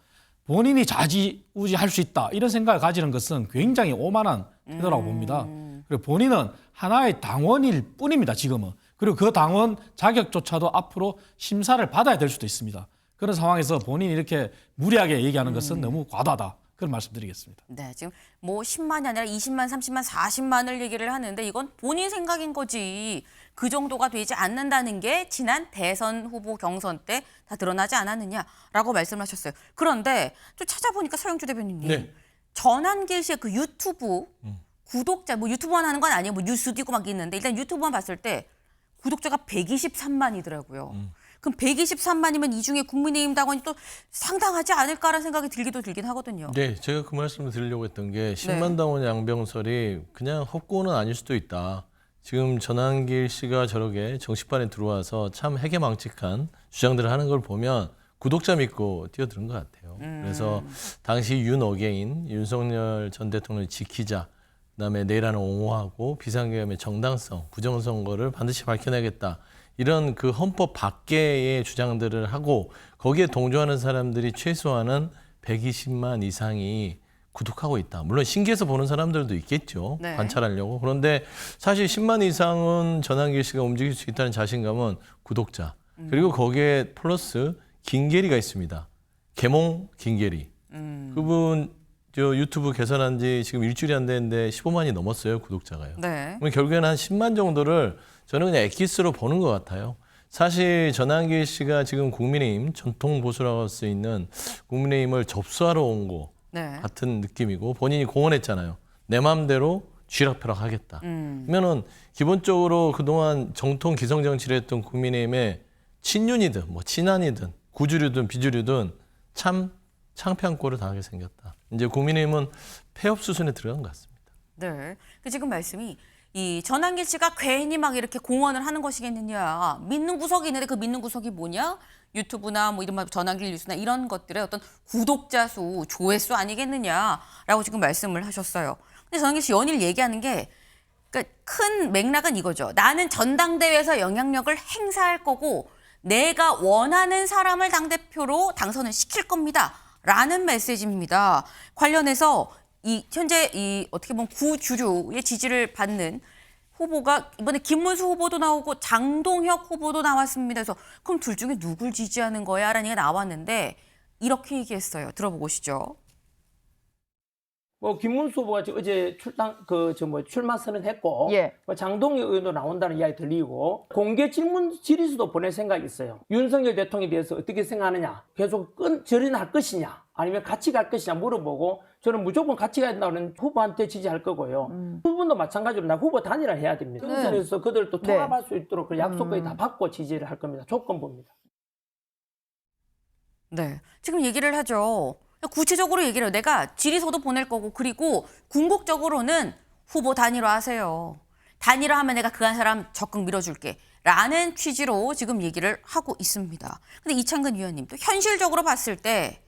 본인이 좌지우지할 수 있다 이런 생각을 가지는 것은 굉장히 오만한 태도라고 봅니다. 그리고 본인은 하나의 당원일 뿐입니다. 지금은. 그리고 그 당원 자격조차도 앞으로 심사를 받아야 될 수도 있습니다. 그런 상황에서 본인이 이렇게 무리하게 얘기하는 것은 너무 과도하다. 그런 말씀드리겠습니다. 네, 지금 뭐 10만이 아니라 20만, 30만, 40만을 얘기를 하는데 이건 본인 생각인 거지. 그 정도가 되지 않는다는 게 지난 대선 후보 경선 때 다 드러나지 않았느냐라고 말씀을 하셨어요. 그런데 또 찾아보니까 서영주 대변인님. 네. 전한길 씨의 그 유튜브 구독자, 뭐 유튜브만 하는 건 아니에요. 뭐 뉴스도 있고 막 있는데 일단 유튜브만 봤을 때 구독자가 123만이더라고요. 그럼 123만이면 이 중에 국민의힘 당원이 또 상당하지 않을까라는 생각이 들긴 하거든요. 네, 제가 그 말씀을 드리려고 했던 게 10만 당원 양병설이 그냥 헛고는 아닐 수도 있다. 지금 전한길 씨가 저렇게 정치판에 들어와서 참 해괴망측한 주장들을 하는 걸 보면 구독자 믿고 뛰어드는 것 같아요. 그래서 당시 윤어게인 윤석열 전 대통령을 지키자. 그다음에 내란을 옹호하고 비상계엄의 정당성, 부정선거를 반드시 밝혀내겠다. 이런 그 헌법 밖의 주장들을 하고 거기에 동조하는 사람들이 최소한은 120만 이상이 구독하고 있다. 물론 신기해서 보는 사람들도 있겠죠. 네. 관찰하려고. 그런데 사실 10만 이상은 전한길 씨가 움직일 수 있다는 자신감은 구독자. 그리고 거기에 플러스 김계리가 있습니다. 개몽 김계리. 그분 저 유튜브 개설한 지 지금 일주일이 안 됐는데 15만이 넘었어요. 구독자가요. 네. 그럼 결국에는 한 10만 정도를 저는 그냥 엑기스로 보는 것 같아요. 사실 전한길 씨가 지금 국민의힘 전통 보수라고 할 수 있는 국민의힘을 접수하러 온 거 네. 같은 느낌이고 본인이 공언했잖아요. 내 마음대로 쥐락펴락 하겠다. 그러면은 기본적으로 그동안 정통 기성정치를 했던 국민의힘에 친윤이든 뭐 친한이든 구주류든 비주류든 참 창피한 꼴을 당하게 생겼다. 이제 국민의힘은 폐업 수순에 들어간 것 같습니다. 네. 그 지금 말씀이 이 전한길 씨가 괜히 막 이렇게 공언을 하는 것이겠느냐. 믿는 구석이 있는데 그 믿는 구석이 뭐냐? 유튜브나 뭐 이른바 전한길 뉴스나 이런 것들의 어떤 구독자 수, 조회수 아니겠느냐라고 지금 말씀을 하셨어요. 근데 전한길 씨 연일 얘기하는 게 그러니까 큰 맥락은 이거죠. 나는 전당대회에서 영향력을 행사할 거고 내가 원하는 사람을 당대표로 당선을 시킬 겁니다. 라는 메시지입니다. 관련해서 이 현재 이 어떻게 보면 구주류의 지지를 받는 후보가 이번에 김문수 후보도 나오고 장동혁 후보도 나왔습니다. 그래서 그럼 둘 중에 누굴 지지하는 거야? 라는 얘기가 나왔는데 이렇게 얘기했어요. 들어보고 오시죠. 뭐 김문수 후보가 어제 출마 선언했고 예. 뭐 장동혁 의원도 나온다는 이야기 들리고 공개 질문 질의서도 보낼 생각이 있어요. 윤석열 대통령에 대해서 어떻게 생각하느냐, 계속 절연할 것이냐, 아니면 같이 갈 것이냐 물어보고 저는 무조건 같이 가야 된다는 후보한테 지지할 거고요. 후보도 마찬가지로 나 후보 단일화 해야 됩니다. 그래서 그들도 통합할 수 있도록 그 약속까지 다 받고 지지를 할 겁니다. 조건부입니다. 네. 지금 얘기를 하죠. 구체적으로 얘기를 해요. 내가 질의서도 보낼 거고 그리고 궁극적으로는 후보 단일화 하세요. 단일화하면 내가 그 한 사람 적극 밀어줄게. 라는 취지로 지금 얘기를 하고 있습니다. 근데 이창근 위원님 또 현실적으로 봤을 때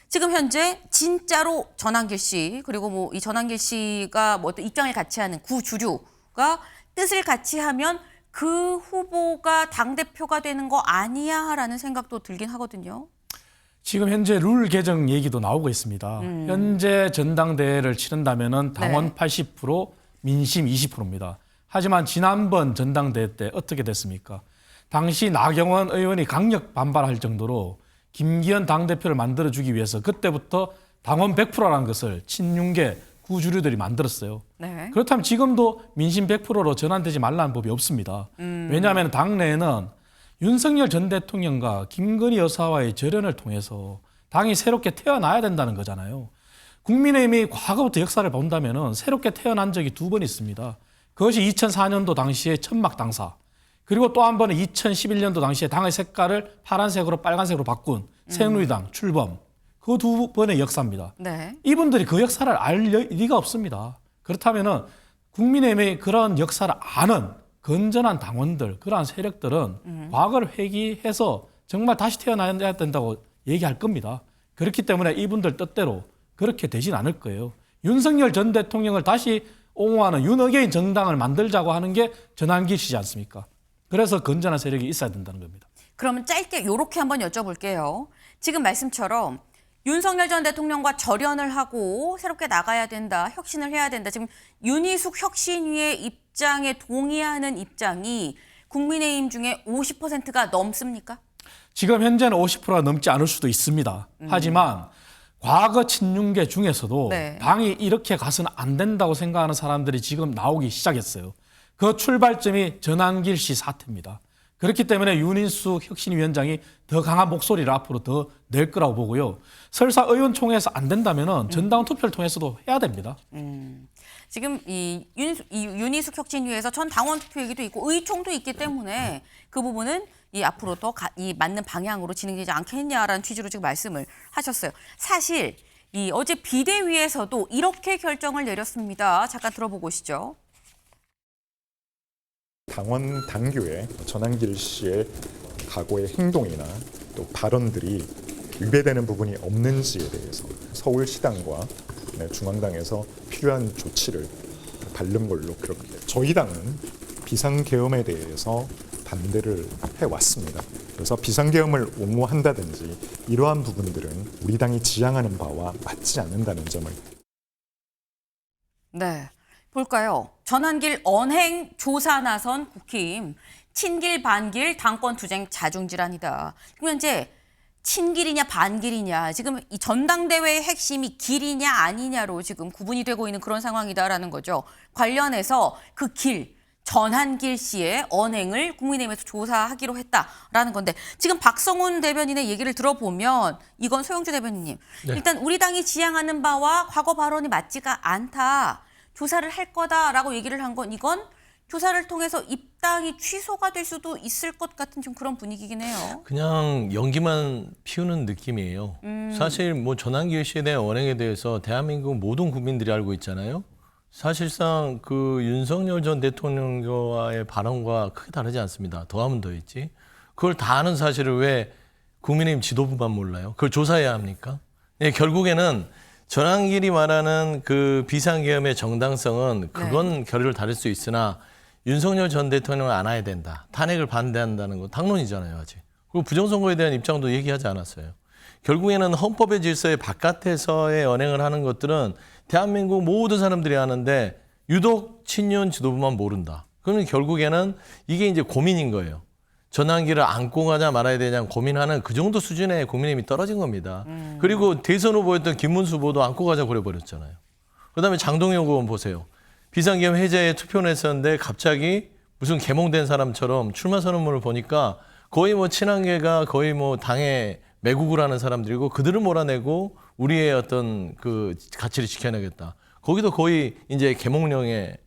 지금 현재 진짜로 전한길 씨 그리고 뭐 이 전한길 씨가 뭐 어떤 입장을 같이 하는 구주류가 뜻을 같이 하면 그 후보가 당대표가 되는 거 아니야 라는 생각도 들긴 하거든요. 지금 현재 룰 개정 얘기도 나오고 있습니다. 현재 전당대회를 치른다면은 당원 80%, 민심 20%입니다. 하지만 지난번 전당대회 때 어떻게 됐습니까? 당시 나경원 의원이 강력 반발할 정도로 김기현 당대표를 만들어주기 위해서 그때부터 당원 100%라는 것을 친윤계 구주류들이 만들었어요. 네. 그렇다면 지금도 민심 100%로 전환되지 말라는 법이 없습니다. 왜냐하면 당내에는 윤석열 전 대통령과 김건희 여사와의 절연을 통해서 당이 새롭게 태어나야 된다는 거잖아요. 국민의힘이 과거부터 역사를 본다면 새롭게 태어난 적이 2번 있습니다. 그것이 2004년도 당시에 천막 당사, 그리고 또 한 번은 2011년도 당시에 당의 색깔을 파란색으로 빨간색으로 바꾼 새누리당 출범, 그 2번의 역사입니다. 네. 이분들이 그 역사를 알 리가 없습니다. 그렇다면 국민의힘의 그런 역사를 아는 건전한 당원들, 그러한 세력들은 과거를 회귀해서 정말 다시 태어나야 된다고 얘기할 겁니다. 그렇기 때문에 이분들 뜻대로 그렇게 되진 않을 거예요. 윤석열 전 대통령을 다시 옹호하는 윤어게인 정당을 만들자고 하는 게 전한길 씨지 않습니까? 그래서 건전한 세력이 있어야 된다는 겁니다. 그러면 짧게 이렇게 한번 여쭤볼게요. 지금 말씀처럼 윤석열 전 대통령과 절연을 하고 새롭게 나가야 된다, 혁신을 해야 된다. 지금 윤희숙 혁신위의 입장에 동의하는 입장이 국민의힘 중에 50%가 넘습니까? 지금 현재는 50%가 넘지 않을 수도 있습니다. 하지만 과거 친윤계 중에서도 네. 당이 이렇게 가서는 안 된다고 생각하는 사람들이 지금 나오기 시작했어요. 그 출발점이 전한길 씨 사태입니다. 그렇기 때문에 윤인숙 혁신위원장이 더 강한 목소리를 앞으로 더 낼 거라고 보고요. 설사 의원총회에서 안 된다면 전당 투표를 통해서도 해야 됩니다. 지금 이 윤희숙 혁신위에서 전 당원 투표 얘기도 있고 의총도 있기 때문에 그 부분은 이 앞으로 더 이 맞는 방향으로 진행되지 않겠냐라는 취지로 지금 말씀을 하셨어요. 사실 이 어제 비대위에서도 이렇게 결정을 내렸습니다. 잠깐 들어보고 오시죠. 당원 당규에 전한길 씨의 과거의 행동이나 또 발언들이 위배되는 부분이 없는지에 대해서 서울시당과 중앙당에서 필요한 조치를 밟는 걸로 그렇게 저희 당은 비상계엄에 대해서 반대를 해왔습니다. 그래서 비상계엄을 옹호한다든지 이러한 부분들은 우리 당이 지향하는 바와 맞지 않는다는 점을 네, 볼까요? 전한길 언행 조사 나선 국힘 친길 반길 당권 투쟁 자중질환이다. 그럼 현재 친길이냐 반길이냐 지금 이 전당대회의 핵심이 길이냐 아니냐로 지금 구분이 되고 있는 그런 상황이다라는 거죠. 관련해서 그 길, 전한길 씨의 언행을 국민의힘에서 조사하기로 했다라는 건데 지금 박성훈 대변인의 얘기를 들어보면 이건 소영주 대변인님 네. 일단 우리 당이 지향하는 바와 과거 발언이 맞지가 않다. 조사를 할 거다라고 얘기를 한 건 이건 조사를 통해서 입당이 취소가 될 수도 있을 것 같은 좀 그런 분위기긴 해요. 그냥 연기만 피우는 느낌이에요. 사실 뭐 전환길 씨에 대한 언행에 대해서 대한민국 모든 국민들이 알고 있잖아요. 사실상 그 윤석열 전 대통령과의 발언과 크게 다르지 않습니다. 더하면 더했지. 그걸 다 아는 사실을 왜 국민의힘 지도부만 몰라요? 그걸 조사해야 합니까? 예, 결국에는 전환길이 말하는 그 비상계엄의 정당성은 그건 결의를 다를 수 있으나 윤석열 전 대통령을 안아야 된다. 탄핵을 반대한다는 건 당론이잖아요, 아직. 그리고 부정선거에 대한 입장도 얘기하지 않았어요. 결국에는 헌법의 질서의 바깥에서의 언행을 하는 것들은 대한민국 모든 사람들이 아는데 유독 친윤 지도부만 모른다. 그러면 결국에는 이게 이제 고민인 거예요. 전환기를 안고 가냐 말아야 되냐 고민하는 그 정도 수준의 국민의힘이 떨어진 겁니다. 그리고 대선 후보였던 김문수 후보도 안고 가자 그래버렸잖아요. 그다음에 장동영 의원 보세요. 비상계엄 해제에 투표를 했었는데 갑자기 무슨 계몽된 사람처럼 출마 선언문을 보니까 거의 뭐 친한계가 거의 뭐 당의 매국을 하는 사람들이고 그들을 몰아내고 우리의 어떤 그 가치를 지켜내겠다. 거기도 거의 이제 계몽령의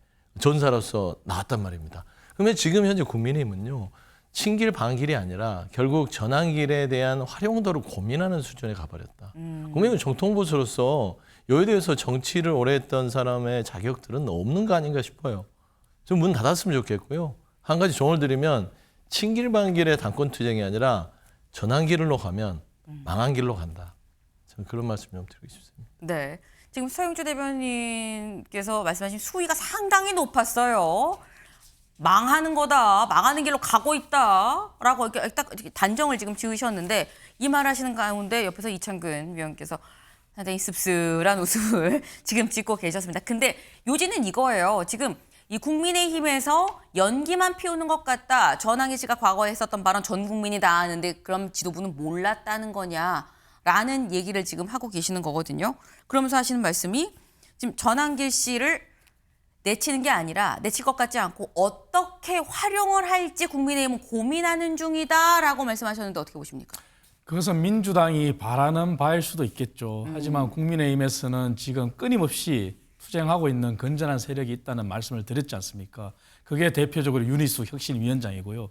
전사로서 나왔단 말입니다. 그러면 지금 현재 국민의힘은요. 친길 반길이 아니라 결국 전환길에 대한 활용도를 고민하는 수준에 가버렸다. 국민의힘 정통보수로서 여기에 대해서 정치를 오래 했던 사람의 자격들은 없는 거 아닌가 싶어요. 좀 문 닫았으면 좋겠고요. 한 가지 조언을 드리면 친길 반길의 당권 투쟁이 아니라 전환길로 가면 망한 길로 간다. 저는 그런 말씀 좀 드리고 싶습니다. 네. 지금 서영주 대변인께서 말씀하신 수위가 상당히 높았어요. 망하는 거다, 망하는 길로 가고 있다라고 이렇게 딱 단정을 지금 지으셨는데 이 말하시는 가운데 옆에서 이창근 위원께서 상당히 씁쓸한 웃음을 지금 짓고 계셨습니다. 근데 요지는 이거예요. 지금 이 국민의힘에서 연기만 피우는 것 같다. 전환기 씨가 과거에 했었던 발언 전 국민이 다 아는데 그럼 지도부는 몰랐다는 거냐라는 얘기를 지금 하고 계시는 거거든요. 그러면서 하시는 말씀이 지금 전환기 씨를 내치는 게 아니라 내칠 것 같지 않고 어떻게 활용을 할지 국민의힘은 고민하는 중이다라고 말씀하셨는데 어떻게 보십니까? 그것은 민주당이 바라는 바일 수도 있겠죠. 하지만 국민의힘에서는 지금 끊임없이 투쟁하고 있는 건전한 세력이 있다는 말씀을 드렸지 않습니까? 그게 대표적으로 윤희숙 혁신위원장이고요.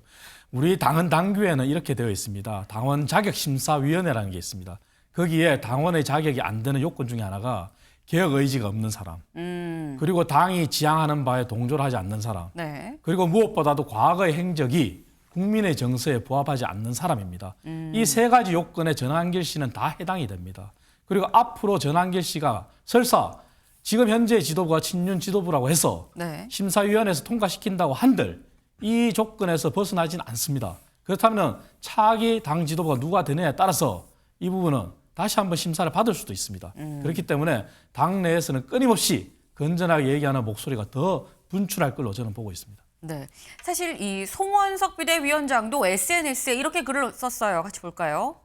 우리 당헌 당규에는 이렇게 되어 있습니다. 당원 자격심사위원회라는 게 있습니다. 거기에 당원의 자격이 안 되는 요건 중에 하나가 개혁 의지가 없는 사람, 그리고 당이 지향하는 바에 동조를 하지 않는 사람, 네. 그리고 무엇보다도 과거의 행적이 국민의 정서에 부합하지 않는 사람입니다. 이 세 가지 요건에 전환길 씨는 다 해당이 됩니다. 그리고 앞으로 전환길 씨가 설사 지금 현재 지도부가 친윤 지도부라고 해서 네. 심사위원회에서 통과시킨다고 한들 이 조건에서 벗어나지는 않습니다. 그렇다면 차기 당 지도부가 누가 되느냐에 따라서 이 부분은 다시 한번 심사를 받을 수도 있습니다. 그렇기 때문에 당내에서는 끊임없이 건전하게 얘기하는 목소리가 더 분출할 걸로 저는 보고 있습니다. 네. 사실 이 송원석 비대위원장도 SNS에 이렇게 글을 썼어요. 같이 볼까요?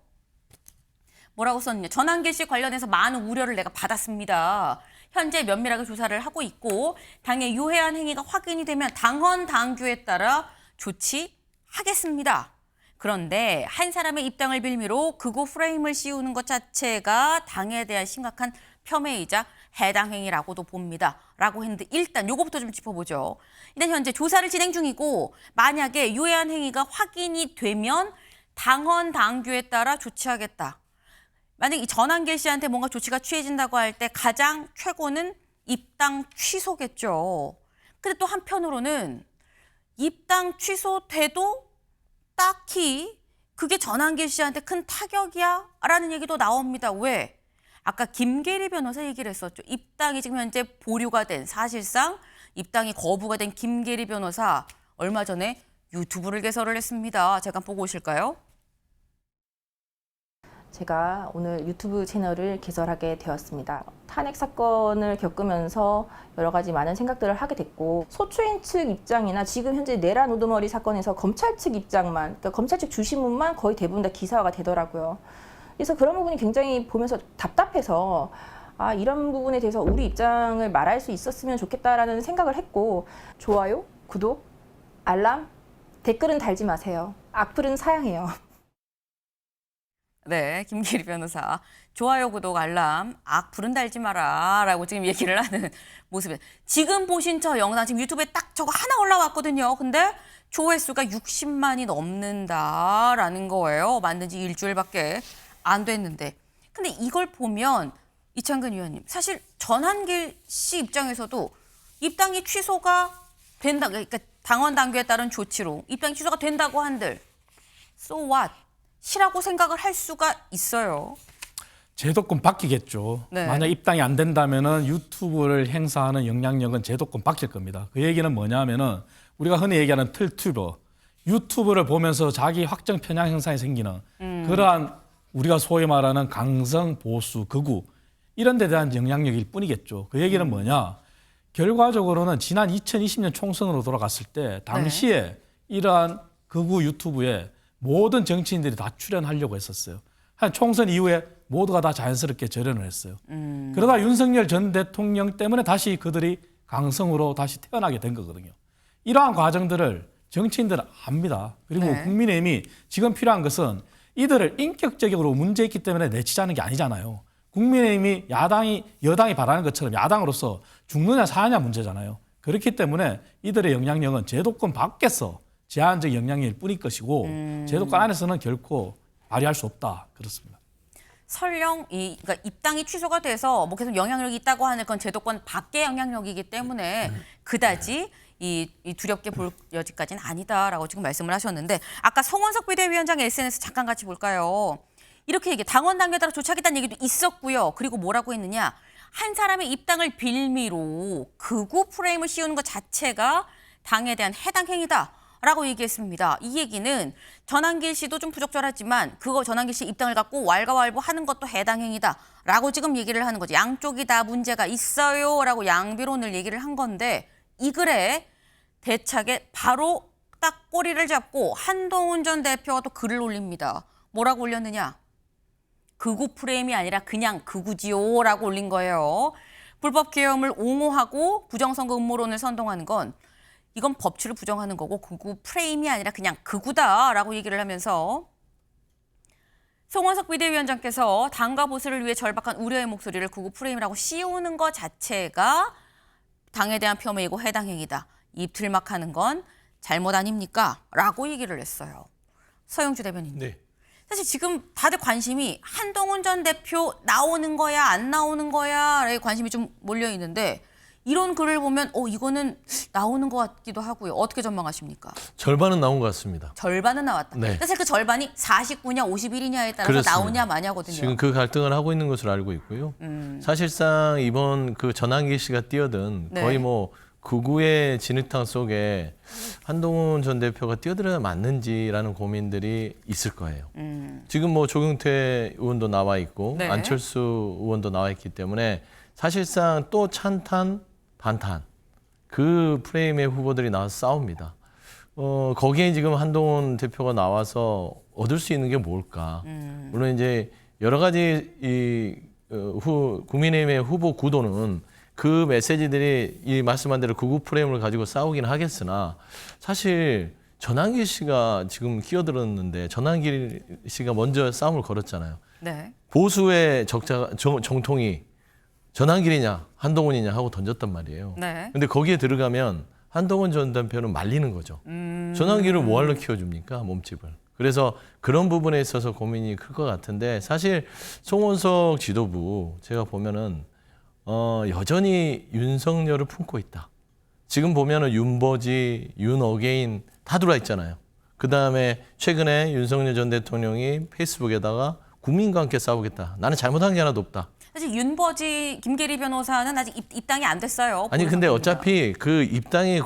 뭐라고 썼냐. 전환길 씨 관련해서 많은 우려를 내가 받았습니다. 현재 면밀하게 조사를 하고 있고 당의 유해한 행위가 확인이 되면 당헌 당규에 따라 조치하겠습니다. 그런데 한 사람의 입당을 빌미로 극우 프레임을 씌우는 것 자체가 당에 대한 심각한 폄훼이자 해당 행위라고도 봅니다. 라고 했는데 일단 요거부터 좀 짚어보죠. 일단 현재 조사를 진행 중이고 만약에 유해한 행위가 확인이 되면 당헌 당규에 따라 조치하겠다. 만약 이 전환길 씨한테 뭔가 조치가 취해진다고 할 때 가장 최고는 입당 취소겠죠. 근데 또 한편으로는 입당 취소돼도 딱히 그게 전환길 씨한테 큰 타격이야? 라는 얘기도 나옵니다. 왜? 아까 김계리 변호사 얘기를 했었죠. 입당이 지금 현재 보류가 된 사실상 입당이 거부가 된 김계리 변호사 얼마 전에 유튜브를 개설을 했습니다. 잠깐 보고 오실까요? 제가 오늘 유튜브 채널을 개설하게 되었습니다. 탄핵 사건을 겪으면서 여러 가지 많은 생각들을 하게 됐고 소추인 측 입장이나 지금 현재 내란 우두머리 사건에서 검찰 측 입장만, 그러니까 검찰 측 주신문만 거의 대부분 다 기사화가 되더라고요. 그래서 그런 부분이 굉장히 보면서 답답해서 이런 부분에 대해서 우리 입장을 말할 수 있었으면 좋겠다라는 생각을 했고 좋아요, 구독, 알람, 댓글은 달지 마세요. 악플은 사양해요. 네, 김기리 변호사. 좋아요, 구독, 알람, 불은 달지 마라 라고 지금 얘기를 하는 모습이에요. 지금 보신 저 영상 지금 유튜브에 딱 저거 하나 올라왔거든요. 근데 조회수가 60만이 넘는다라는 거예요. 만든 지 일주일밖에 안 됐는데. 근데 이걸 보면 이창근 의원님, 사실 전한길 씨 입장에서도 입당이 취소가 된다. 그러니까 당원 당규에 따른 조치로 입당이 취소가 된다고 한들 so what? 시라고 생각을 할 수가 있어요. 제도권 바뀌겠죠. 네. 만약 입당이 안 된다면은 유튜브를 행사하는 영향력은 제도권 바뀔 겁니다. 그 얘기는 뭐냐면은 우리가 흔히 얘기하는 틀튜버, 유튜브를 보면서 자기 확정 편향 현상이 생기는 그러한 우리가 소위 말하는 강성 보수 극우 이런 데 대한 영향력일 뿐이겠죠. 그 얘기는 뭐냐? 결과적으로는 지난 2020년 총선으로 돌아갔을 때 당시에 이러한 극우 유튜브에 모든 정치인들이 다 출연하려고 했었어요. 한 총선 이후에 모두가 다 자연스럽게 절연을 했어요. 그러다 윤석열 전 대통령 때문에 다시 그들이 강성으로 다시 태어나게 된 거거든요. 이러한 과정들을 정치인들은 압니다. 그리고 네. 국민의힘이 지금 필요한 것은 이들을 인격적으로 문제 있기 때문에 내치자는 게 아니잖아요. 국민의힘이 여당이 바라는 것처럼 야당으로서 죽느냐 사느냐 문제잖아요. 그렇기 때문에 이들의 영향력은 제도권 밖에서 제한적 영향력일 뿐일 것이고 제도권 안에서는 결코 발휘할 수 없다. 그렇습니다. 설령 그러니까 입당이 취소가 돼서 뭐 계속 영향력이 있다고 하는 건 제도권 밖의 영향력이기 때문에 그다지 이 두렵게 볼 여지까지는 아니다라고 지금 말씀을 하셨는데 아까 송원석 비대위원장의 SNS 잠깐 같이 볼까요? 이렇게 얘기 당원 당규에 따라 조치하겠다는 얘기도 있었고요. 그리고 뭐라고 했느냐? 한 사람의 입당을 빌미로 극우 프레임을 씌우는 것 자체가 당에 대한 해당 행위다. 라고 얘기했습니다. 이 얘기는 전한길 씨도 좀 부적절하지만 그거 전한길 씨 입당을 갖고 왈가왈부하는 것도 해당 행위다. 라고 지금 얘기를 하는 거죠. 양쪽이 다 문제가 있어요. 라고 양비론을 얘기를 한 건데 이 글에 대차게 바로 딱 꼬리를 잡고 한동훈 전 대표가 또 글을 올립니다. 뭐라고 올렸느냐? 극우 프레임이 아니라 그냥 극우지요. 라고 올린 거예요. 불법 계엄을 옹호하고 부정선거 음모론을 선동하는 건 이건 법치를 부정하는 거고 극우 프레임이 아니라 그냥 극우다라고 얘기를 하면서 송원석 비대위원장께서 당과 보수를 위해 절박한 우려의 목소리를 극우 프레임이라고 씌우는 것 자체가 당에 대한 폄훼이고 해당 행위다. 입틀막하는 건 잘못 아닙니까? 라고 얘기를 했어요. 서영주 대변인님. 네. 사실 지금 다들 관심이 한동훈 전 대표 나오는 거야 안 나오는 거야에 관심이 좀 몰려 있는데 이런 글을 보면 이거는 나오는 것 같기도 하고요. 어떻게 전망하십니까? 절반은 나온 것 같습니다. 절반은 나왔다. 네. 사실 그 절반이 49냐 51이냐에 따라서 그렇습니다. 나오냐 마냐거든요. 지금 그 갈등을 하고 있는 것으로 알고 있고요. 사실상 이번 그 전한길 씨가 뛰어든 네. 거의 뭐 극우의 진흙탕 속에 한동훈 전 대표가 뛰어들어야 맞는지라는 고민들이 있을 거예요. 지금 뭐 조경태 의원도 나와 있고 네. 안철수 의원도 나와 있기 때문에 사실상 또 찬탄, 반탄 그 프레임의 후보들이 나와서 싸웁니다. 거기에 지금 한동훈 대표가 나와서 얻을 수 있는 게 뭘까? 물론 이제 여러 가지 국민의힘의 후보 구도는 그 메시지들이 이 말씀한 대로 극우 프레임을 가지고 싸우긴 하겠으나 사실 전한길 씨가 지금 끼어들었는데 전한길 씨가 먼저 싸움을 걸었잖아요. 네. 보수의 정통이 전한길이냐 한동훈이냐 하고 던졌단 말이에요. 네. 근데 거기에 들어가면 한동훈 전 대표는 말리는 거죠. 전한길을 뭐하러 키워줍니까? 몸집을. 그래서 그런 부분에 있어서 고민이 클 것 같은데 사실 송원석 지도부 제가 보면은 여전히 윤석열을 품고 있다. 지금 보면은 윤버지, 윤어게인 다 들어와 있잖아요. 그다음에 최근에 윤석열 전 대통령이 페이스북에다가 국민과 함께 싸우겠다. 나는 잘못한 게 하나도 없다. 사실 윤버지 김계리 변호사는 아직 입당이 안 됐어요. 아니 근데 보수입니다. 어차피 그 입당이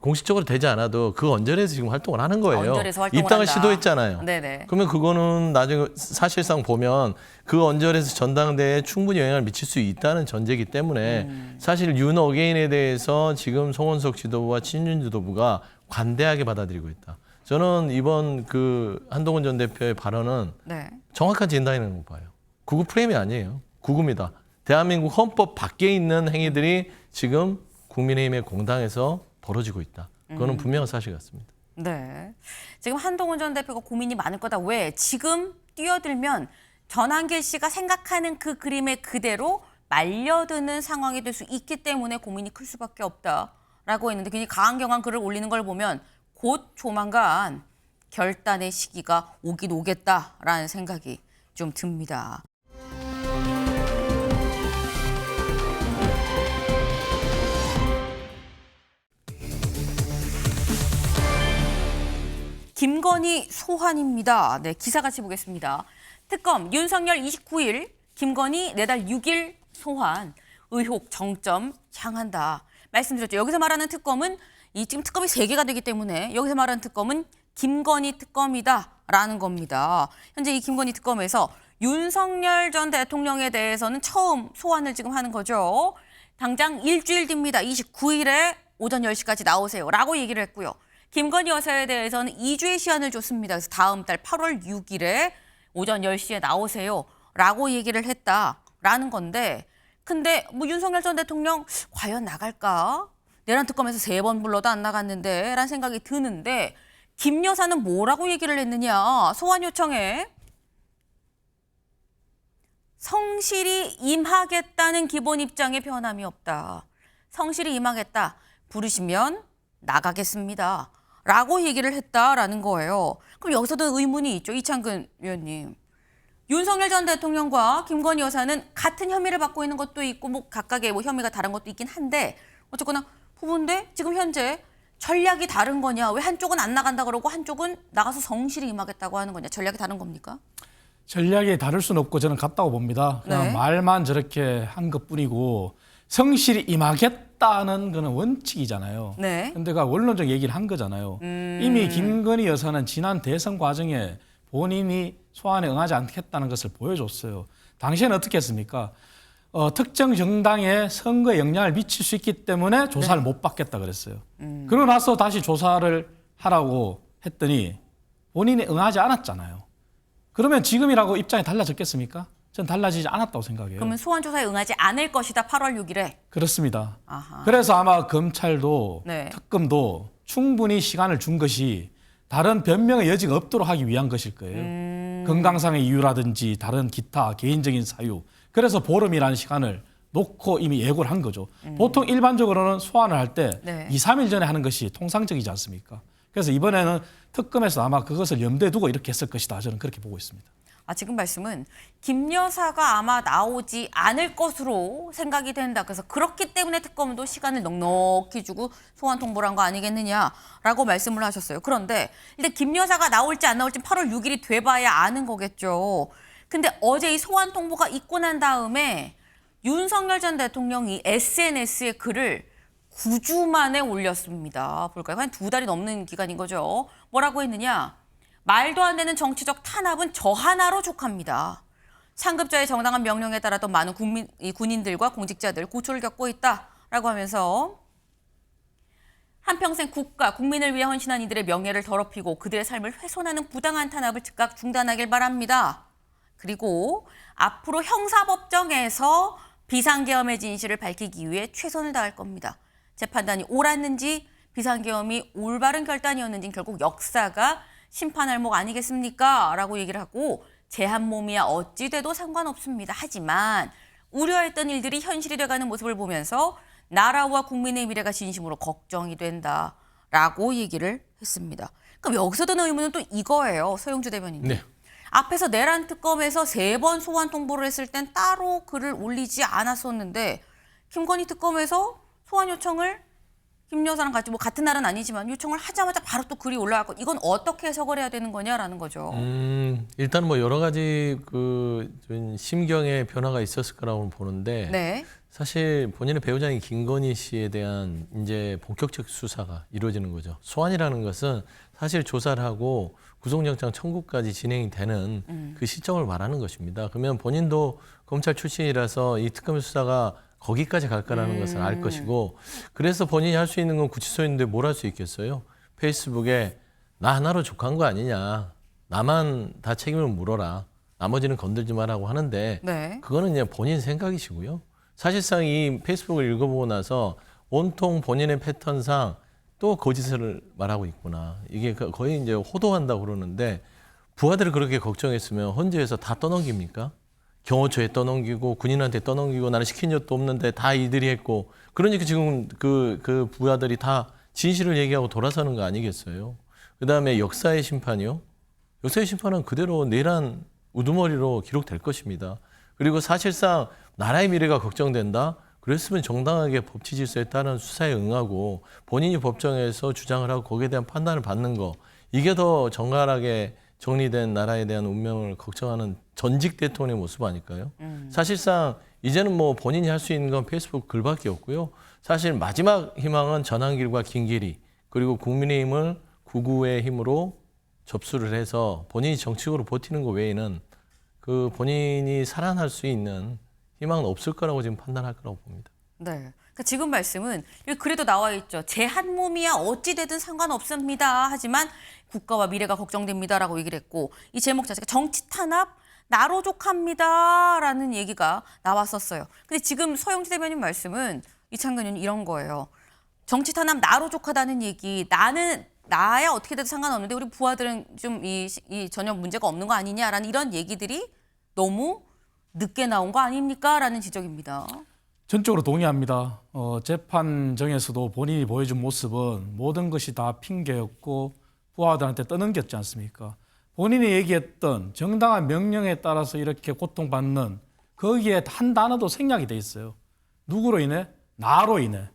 공식적으로 되지 않아도 그 언저리에서 지금 활동을 하는 거예요. 언저리에서 활동을 입당을 한다. 시도했잖아요. 네네. 그러면 그거는 나중에 사실상 보면 그 언저리에서 전당대회에 충분히 영향을 미칠 수 있다는 전제이기 때문에 사실 윤 어게인에 대해서 지금 송원석 지도부와 친윤 지도부가 관대하게 받아들이고 있다. 저는 이번 그 한동훈 전 대표의 발언은 네. 정확한 진단이라고 봐요. 극우 프레임이 아니에요. 극우입니다. 대한민국 헌법 밖에 있는 행위들이 지금 국민의힘의 공당에서 벌어지고 있다. 그거는 분명한 사실 같습니다. 네. 지금 한동훈 전 대표가 고민이 많을 거다. 왜? 지금 뛰어들면 전한길 씨가 생각하는 그 그림에 그대로 말려드는 상황이 될 수 있기 때문에 고민이 클 수밖에 없다라고 했는데 굉장히 강경한 글을 올리는 걸 보면 곧 조만간 결단의 시기가 오긴 오겠다라는 생각이 좀 듭니다. 김건희 소환입니다. 네, 기사 같이 보겠습니다. 특검 윤석열 29일, 김건희 내달 6일 소환, 의혹 정점 향한다. 말씀드렸죠. 여기서 말하는 특검은 지금 특검이 3개가 되기 때문에 여기서 말하는 특검은 김건희 특검이다라는 겁니다. 현재 이 김건희 특검에서 윤석열 전 대통령에 대해서는 처음 소환을 지금 하는 거죠. 당장 일주일 뒤입니다. 29일에 오전 10시까지 나오세요라고 얘기를 했고요. 김건희 여사에 대해서는 2주의 시한을 줬습니다. 그래서 다음 달 8월 6일에 오전 10시에 나오세요라고 얘기를 했다라는 건데 근데 뭐 윤석열 전 대통령 과연 나갈까? 내란 특검에서 3번 불러도 안 나갔는데 라는 생각이 드는데 김 여사는 뭐라고 얘기를 했느냐? 소환 요청에 성실히 임하겠다는 기본 입장에 변함이 없다. 성실히 임하겠다. 부르시면 나가겠습니다. 라고 얘기를 했다라는 거예요. 그럼 여기서도 의문이 있죠. 이창근 위원님. 윤석열 전 대통령과 김건희 여사는 같은 혐의를 받고 있는 것도 있고 뭐 각각의 뭐 혐의가 다른 것도 있긴 한데 어쨌거나 부부인데 지금 현재 전략이 다른 거냐? 왜 한쪽은 안 나간다 그러고 한쪽은 나가서 성실히 임하겠다고 하는 거냐? 전략이 다른 겁니까? 전략이 다를 수는 없고 저는 같다고 봅니다. 그냥 네. 말만 저렇게 한 것뿐이고 성실히 임하겠다는 거는 원칙이잖아요. 네. 근데 그 원론적 얘기를 한 거잖아요. 이미 김건희 여사는 지난 대선 과정에 본인이 소환에 응하지 않겠다는 것을 보여줬어요. 당시에는 어떻게 했습니까? 특정 정당의 선거에 영향을 미칠 수 있기 때문에 조사를 못 받겠다 그랬어요. 그러고 나서 다시 조사를 하라고 했더니 본인이 응하지 않았잖아요. 그러면 지금이라고 입장이 달라졌겠습니까? 전 달라지지 않았다고 생각해요. 그러면 소환 조사에 응하지 않을 것이다. 8월 6일에. 그렇습니다. 아하. 그래서 아마 검찰도 네. 특검도 충분히 시간을 준 것이 다른 변명의 여지가 없도록 하기 위한 것일 거예요. 건강상의 이유라든지 다른 기타 개인적인 사유. 그래서 보름이라는 시간을 놓고 이미 예고를 한 거죠. 보통 일반적으로는 소환을 할 때 네. 2, 3일 전에 하는 것이 통상적이지 않습니까? 그래서 이번에는 특검에서 아마 그것을 염두에 두고 이렇게 했을 것이다. 저는 그렇게 보고 있습니다. 지금 말씀은 김 여사가 아마 나오지 않을 것으로 생각이 된다. 그래서 그렇기 때문에 특검도 시간을 넉넉히 주고 소환 통보를 한 거 아니겠느냐라고 말씀을 하셨어요. 그런데 일단 김 여사가 나올지 안 나올지 8월 6일이 돼봐야 아는 거겠죠. 근데 어제 이 소환 통보가 있고 난 다음에 윤석열 전 대통령이 SNS에 글을 9주 만에 올렸습니다. 볼까요? 한 2달이 넘는 기간인 거죠. 뭐라고 했느냐? 말도 안 되는 정치적 탄압은 저 하나로 족합니다. 상급자의 정당한 명령에 따랐던 많은 군인들과 공직자들 고초를 겪고 있다라고 하면서 한평생 국가, 국민을 위해 헌신한 이들의 명예를 더럽히고 그들의 삶을 훼손하는 부당한 탄압을 즉각 중단하길 바랍니다. 그리고 앞으로 형사법정에서 비상계엄의 진실을 밝히기 위해 최선을 다할 겁니다. 제 판단이 옳았는지 비상계엄이 올바른 결단이었는지 결국 역사가 심판할 목 아니겠습니까? 라고 얘기를 하고 제 한 몸이야 어찌 돼도 상관없습니다. 하지만 우려했던 일들이 현실이 돼가는 모습을 보면서 나라와 국민의 미래가 진심으로 걱정이 된다라고 얘기를 했습니다. 그럼 여기서 드는 의문은 또 이거예요. 서영주 대변인님. 네. 앞에서 내란 특검에서 3번 소환 통보를 했을 땐 따로 글을 올리지 않았었는데 김건희 특검에서 소환 요청을 김 여사랑 같이 뭐 같은 날은 아니지만 요청을 하자마자 바로 또 글이 올라왔고 이건 어떻게 해석을 해야 되는 거냐라는 거죠. 일단 뭐 여러 가지 좀 심경의 변화가 있었을 거라고 보는데 네. 사실 본인의 배우자인 김건희 씨에 대한 이제 본격적 수사가 이루어지는 거죠. 소환이라는 것은 사실 조사를 하고 구속영장 청구까지 진행이 되는 그 시점을 말하는 것입니다. 그러면 본인도 검찰 출신이라서 이 특검 수사가 거기까지 갈 거라는 것을 알 것이고 그래서 본인이 할 수 있는 건 구치소인데 뭘 할 수 있겠어요? 페이스북에 나 하나로 족한 거 아니냐. 나만 다 책임을 물어라. 나머지는 건들지 마라고 하는데 네. 그거는 그냥 본인 생각이시고요. 사실상 이 페이스북을 읽어보고 나서 온통 본인의 패턴상 또 거짓을 말하고 있구나. 이게 거의 이제 호도한다고 그러는데 부하들을 그렇게 걱정했으면 헌재에서 다 떠넘깁니까? 경호처에 떠넘기고 군인한테 떠넘기고 나는 시킨 적도 없는데 다 이들이 했고 그러니까 지금 그 부하들이 다 진실을 얘기하고 돌아서는 거 아니겠어요? 그다음에 역사의 심판이요. 역사의 심판은 그대로 내란 우두머리로 기록될 것입니다. 그리고 사실상 나라의 미래가 걱정된다. 그랬으면 정당하게 법치 질서에 따른 수사에 응하고 본인이 법정에서 주장을 하고 거기에 대한 판단을 받는 거 이게 더 정갈하게 정리된 나라에 대한 운명을 걱정하는 전직 대통령의 모습 아닐까요? 사실상 이제는 뭐 본인이 할 수 있는 건 페이스북 글밖에 없고요. 사실 마지막 희망은 전환길과 김길이 그리고 국민의힘을 구구의 힘으로 접수를 해서 본인이 정치적으로 버티는 것 외에는 그 본인이 살아날 수 있는 희망은 없을 거라고 지금 판단할 거라고 봅니다. 네. 그러니까 지금 말씀은 그래도 나와 있죠. 제 한 몸이야 어찌 되든 상관없습니다. 하지만 국가와 미래가 걱정됩니다라고 얘기를 했고 이 제목 자체가 정치 탄압 나로족합니다라는 얘기가 나왔었어요. 근데 지금 서영지 대변인 말씀은 이창근 의원이 이런 거예요. 정치 탄압 나로족하다는 얘기 나야 어떻게 돼도 상관없는데 우리 부하들은 좀 이 전혀 문제가 없는 거 아니냐라는 이런 얘기들이 너무 늦게 나온 거 아닙니까? 라는 지적입니다. 전적으로 동의합니다. 재판정에서도 본인이 보여준 모습은 모든 것이 다 핑계였고 부하들한테 떠넘겼지 않습니까? 본인이 얘기했던 정당한 명령에 따라서 이렇게 고통받는 거기에 한 단어도 생략이 돼 있어요. 누구로 인해? 나로 인해.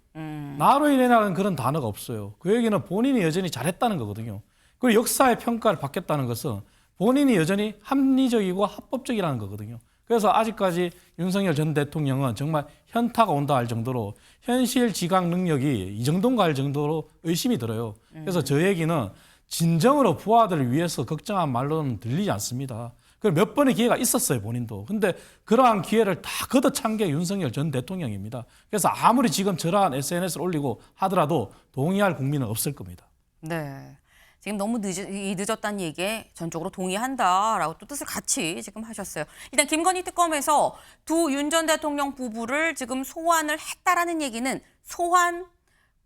나로 인해라는 그런 단어가 없어요. 그 얘기는 본인이 여전히 잘했다는 거거든요. 그리고 역사의 평가를 받겠다는 것은 본인이 여전히 합리적이고 합법적이라는 거거든요. 그래서 아직까지 윤석열 전 대통령은 정말 현타가 온다 할 정도로 현실 지각 능력이 이 정도인가 할 정도로 의심이 들어요. 그래서 저 얘기는 진정으로 부하들을 위해서 걱정한 말로는 들리지 않습니다. 몇 번의 기회가 있었어요, 본인도. 근데 그러한 기회를 다 걷어찬 게 윤석열 전 대통령입니다. 그래서 아무리 지금 저러한 SNS를 올리고 하더라도 동의할 국민은 없을 겁니다. 네. 지금 너무 늦었다는 얘기에 전적으로 동의한다라고 또 뜻을 같이 지금 하셨어요. 일단 김건희 특검에서 두 윤 전 대통령 부부를 지금 소환을 했다라는 얘기는 소환,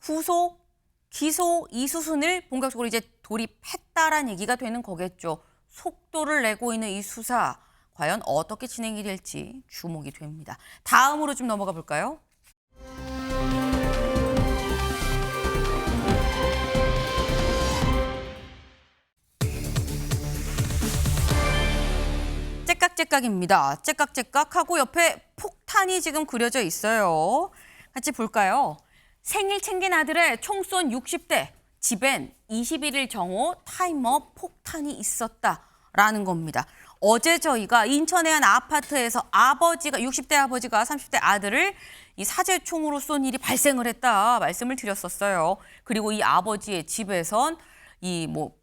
구속, 기소 이 수순을 본격적으로 이제 돌입했다라는 얘기가 되는 거겠죠. 속도를 내고 있는 이 수사 과연 어떻게 진행이 될지 주목이 됩니다. 다음으로 좀 넘어가 볼까요? 째깍째깍입니다. 째깍째깍하고 옆에 폭탄이 지금 그려져 있어요. 같이 볼까요? 생일 챙긴 아들의 총 쏜 60대, 집엔 21일 정오 타이머 폭탄이 있었다라는 겁니다. 어제 저희가 인천의 한 아파트에서 60대 아버지가 30대 아들을 이 사제총으로 쏜 일이 발생을 했다 말씀을 드렸었어요. 그리고 이 아버지의 집에선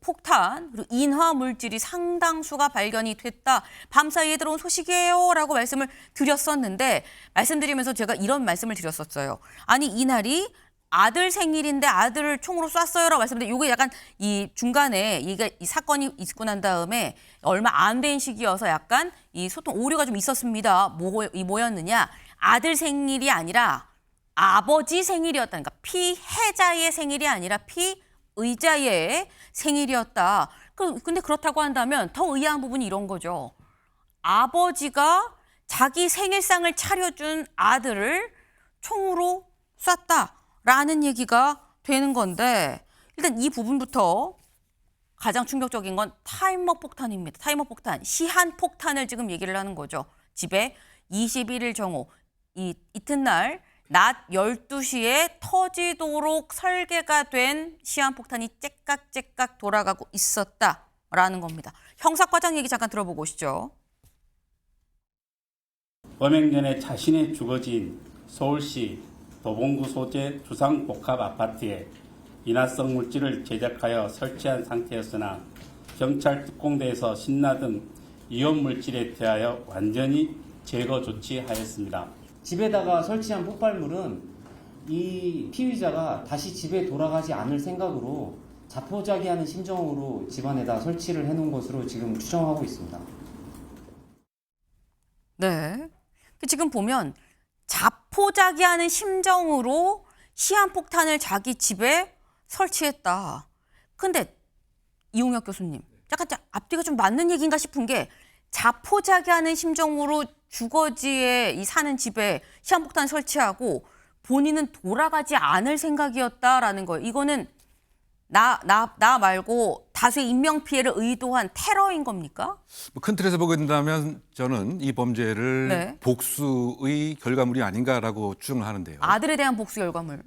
폭탄, 그리고 인화 물질이 상당수가 발견이 됐다. 밤사이에 들어온 소식이에요라고 말씀을 드렸었는데 말씀드리면서 제가 이런 말씀을 드렸었어요. 아니 이날이 아들 생일인데 아들을 총으로 쐈어요라고 말씀드렸는데 이게 약간 이 중간에 이 사건이 있고 난 다음에 얼마 안 된 시기여서 약간 이 소통 오류가 좀 있었습니다. 뭐였느냐? 아들 생일이 아니라 아버지 생일이었다. 그러니까 피해자의 생일이 아니라 피의자의 생일이었다. 근데 그렇다고 한다면 더 의아한 부분이 이런 거죠. 아버지가 자기 생일상을 차려준 아들을 총으로 쐈다라는 얘기가 되는 건데 일단 이 부분부터 가장 충격적인 건 타이머 폭탄입니다. 타이머 폭탄, 시한 폭탄을 지금 얘기를 하는 거죠. 집에 21일 정오, 이튿날 낮 12시에 터지도록 설계가 된 시한폭탄이 째깍째깍 돌아가고 있었다라는 겁니다. 형사과장 얘기 잠깐 들어보고 오시죠. 범행 전에 자신의 주거지인 서울시 도봉구 소재 주상복합 아파트에 인화성 물질을 제작하여 설치한 상태였으나 경찰 특공대에서 신나등 이온 물질에 대하여 완전히 제거 조치하였습니다. 집에다가 설치한 폭발물은 이 피의자가 다시 집에 돌아가지 않을 생각으로 자포자기하는 심정으로 집안에다 설치를 해놓은 것으로 지금 추정하고 있습니다. 네, 지금 보면 자포자기하는 심정으로 시한폭탄을 자기 집에 설치했다. 근데 이용혁 교수님, 약간 앞뒤가 좀 맞는 얘기인가 싶은 게 자포자기하는 심정으로 주거지에 이 사는 집에 시한폭탄 설치하고 본인은 돌아가지 않을 생각이었다라는 거예요. 이거는 나 말고 다수의 인명 피해를 의도한 테러인 겁니까? 큰 틀에서 보게 된다면 저는 이 범죄를 네. 복수의 결과물이 아닌가라고 추정을 하는데요. 아들에 대한 복수 결과물.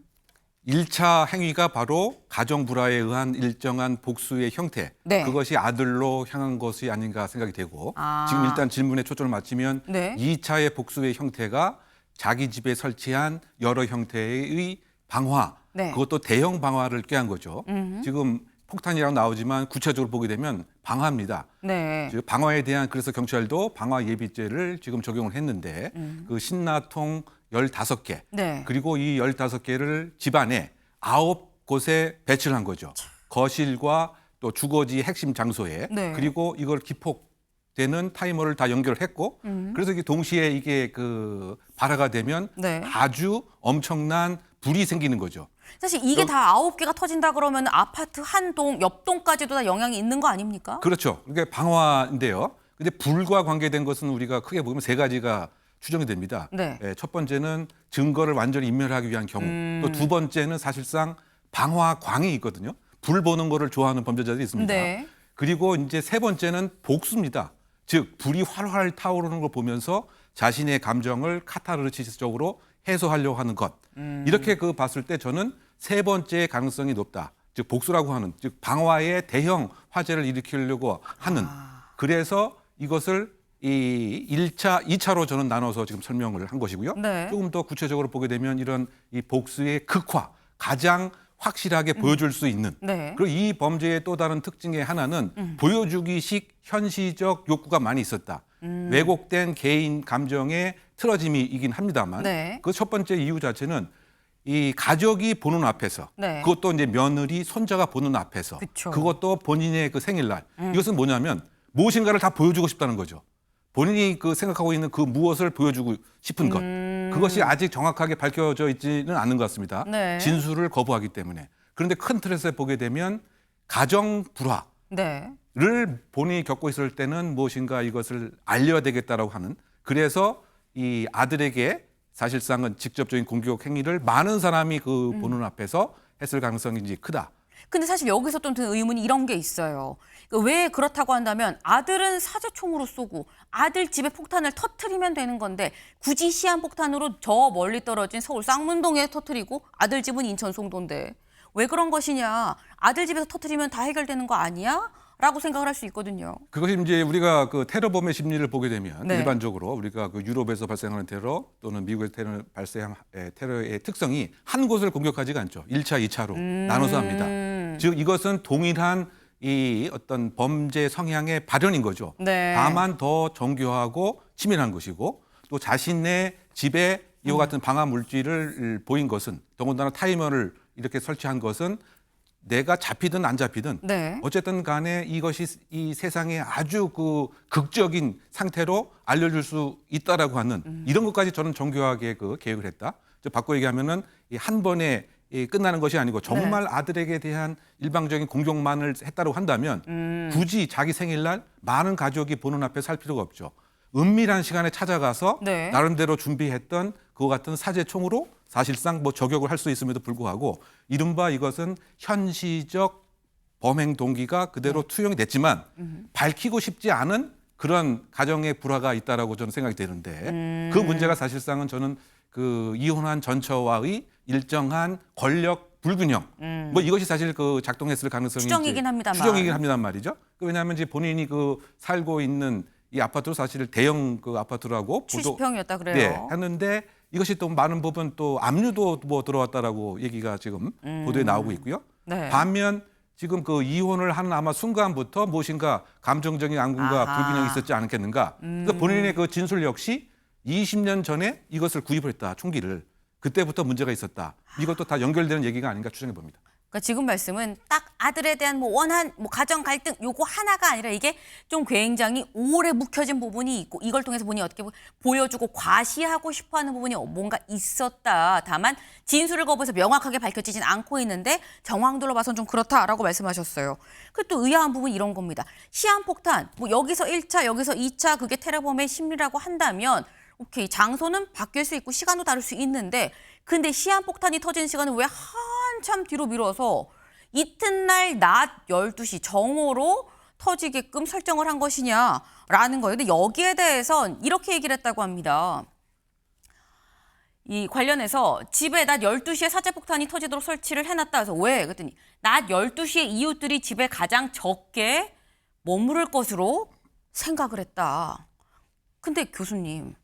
1차 행위가 바로 가정 불화에 의한 일정한 복수의 형태. 네. 그것이 아들로 향한 것이 아닌가 생각이 되고 아. 지금 일단 질문에 초점을 맞추면 네. 2차의 복수의 형태가 자기 집에 설치한 여러 형태의 방화. 네. 그것도 대형 방화를 꾀한 거죠. 지금 폭탄이라고 나오지만 구체적으로 보게 되면 방화입니다. 네. 즉 방화에 대한 그래서 경찰도 방화 예비죄를 지금 적용을 했는데 그 신나통 15개 네. 그리고 이 15개를 집안에 9곳에 배치를 한 거죠. 거실과 또 주거지 핵심 장소에 네. 그리고 이걸 기폭되는 타이머를 다 연결을 했고 그래서 이게 동시에 이게 그 발화가 되면 네. 아주 엄청난 불이 생기는 거죠. 사실 이게 다 9개가 터진다 그러면 아파트 한 동, 옆 동까지도 다 영향이 있는 거 아닙니까? 그렇죠. 그게 방화인데요. 근데 불과 관계된 것은 우리가 크게 보면 세 가지가 추정이 됩니다. 네. 첫 번째는 증거를 완전히 인멸하기 위한 경우. 또 두 번째는 사실상 방화광이 있거든요. 불 보는 거를 좋아하는 범죄자들이 있습니다. 네. 그리고 이제 세 번째는 복수입니다. 즉 불이 활활 타오르는 걸 보면서 자신의 감정을 카타르시스적으로 해소하려고 하는 것. 이렇게 그 봤을 때 저는 세 번째 가능성이 높다. 즉 복수라고 하는 즉 방화의 대형 화재를 일으키려고 하는. 그래서 이것을 이 1차, 2차로 저는 나눠서 지금 설명을 한 것이고요. 네. 조금 더 구체적으로 보게 되면 이런 이 복수의 극화, 가장 확실하게 보여줄 수 있는. 네. 그리고 이 범죄의 또 다른 특징의 하나는 보여주기식 현시적 욕구가 많이 있었다. 왜곡된 개인 감정의 틀어짐이긴 합니다만 네. 그 첫 번째 이유 자체는 이 가족이 보는 앞에서 네. 그것도 이제 며느리, 손자가 보는 앞에서 그쵸. 그것도 본인의 그 생일날 이것은 뭐냐면 무엇인가를 다 보여주고 싶다는 거죠. 본인이 그 생각하고 있는 그 무엇을 보여주고 싶은 것. 그것이 아직 정확하게 밝혀져 있지는 않은 것 같습니다. 네. 진술을 거부하기 때문에. 그런데 큰 틀에서 보게 되면 가정 불화를 네. 본인이 겪고 있을 때는 무엇인가 이것을 알려야 되겠다라고 하는 그래서 이 아들에게 사실상은 직접적인 공격 행위를 많은 사람이 그 보는 앞에서 했을 가능성이 이제 크다. 근데 사실 여기서 또 드는 의문이 이런 게 있어요. 왜 그렇다고 한다면 아들은 사제총으로 쏘고 아들 집에 폭탄을 터트리면 되는 건데 굳이 시한폭탄으로 저 멀리 떨어진 서울 쌍문동에 터트리고 아들 집은 인천 송도인데 왜 그런 것이냐. 아들 집에서 터트리면 다 해결되는 거 아니야? 라고 생각을 할 수 있거든요. 그것이 이제 우리가 그 테러범의 심리를 보게 되면 네. 일반적으로 우리가 그 유럽에서 발생하는 테러 또는 미국에서 발생한 테러의 특성이 한 곳을 공격하지가 않죠. 1차, 2차로 나눠서 합니다. 즉 이것은 동일한 이 어떤 범죄 성향의 발현인 거죠. 네. 다만 더 정교하고 치밀한 것이고 또 자신의 집에 이와 같은 방화 물질을 보인 것은 더군다나 타이머를 이렇게 설치한 것은 내가 잡히든 안 잡히든 네. 어쨌든 간에 이것이 이 세상에 아주 그 극적인 상태로 알려줄 수 있다라고 하는 이런 것까지 저는 정교하게 그 계획을 했다. 바꿔 얘기하면은 이 한 번에 끝나는 것이 아니고 정말 아들에게 대한 일방적인 공격만을 했다고 한다면 굳이 자기 생일날 많은 가족이 보는 앞에 살 필요가 없죠. 은밀한 시간에 찾아가서 네. 나름대로 준비했던 그와 같은 사제총으로 사실상 뭐 저격을 할 수 있음에도 불구하고 이른바 이것은 현시적 범행 동기가 그대로 투영이 됐지만 밝히고 싶지 않은 그런 가정의 불화가 있다라고 저는 생각이 되는데 그 문제가 사실상은 저는 그 이혼한 전처와의 일정한 권력 불균형 뭐 이것이 사실 그 작동했을 가능성이 추정이긴 합니다만. 추정이긴 합니다만 말이죠. 왜냐하면 이제 본인이 그 살고 있는 이 아파트로 사실 대형 그 아파트라고 70평이었다 그래요. 네, 했는데 이것이 또 많은 부분 또 압류도 뭐 들어왔다라고 얘기가 지금 보도에 나오고 있고요. 네. 반면 지금 그 이혼을 하는 아마 순간부터 무엇인가 감정적인 앙금과 아하. 불균형이 있었지 않겠는가. 그러니까 본인의 그 진술 역시 20년 전에 이것을 구입을 했다, 총기를. 그때부터 문제가 있었다. 이것도 다 연결되는 얘기가 아닌가 추정해 봅니다. 그러니까 지금 말씀은 딱 아들에 대한 뭐 원한, 뭐 가정 갈등 요거 하나가 아니라 이게 좀 굉장히 오래 묵혀진 부분이 있고 이걸 통해서 본인이 어떻게 보여주고 과시하고 싶어하는 부분이 뭔가 있었다. 다만 진술을 거부해서 명확하게 밝혀지진 않고 있는데 정황들로 봐선 좀 그렇다라고 말씀하셨어요. 그 또 의아한 부분이 이런 겁니다. 시한폭탄, 뭐 여기서 1차, 여기서 2차 그게 테러범의 심리라고 한다면 오케이, 장소는 바뀔 수 있고 시간도 다를 수 있는데 근데 시한폭탄이 터진 시간은 왜 한참 뒤로 미뤄서 이튿날 낮 12시 정오로 터지게끔 설정을 한 것이냐라는 거예요. 근데 여기에 대해선 이렇게 얘기를 했다고 합니다. 이 관련해서 집에 낮 12시에 사제폭탄이 터지도록 설치를 해놨다 해서 왜? 그랬더니 낮 12시에 이웃들이 집에 가장 적게 머무를 것으로 생각을 했다. 근데 교수님,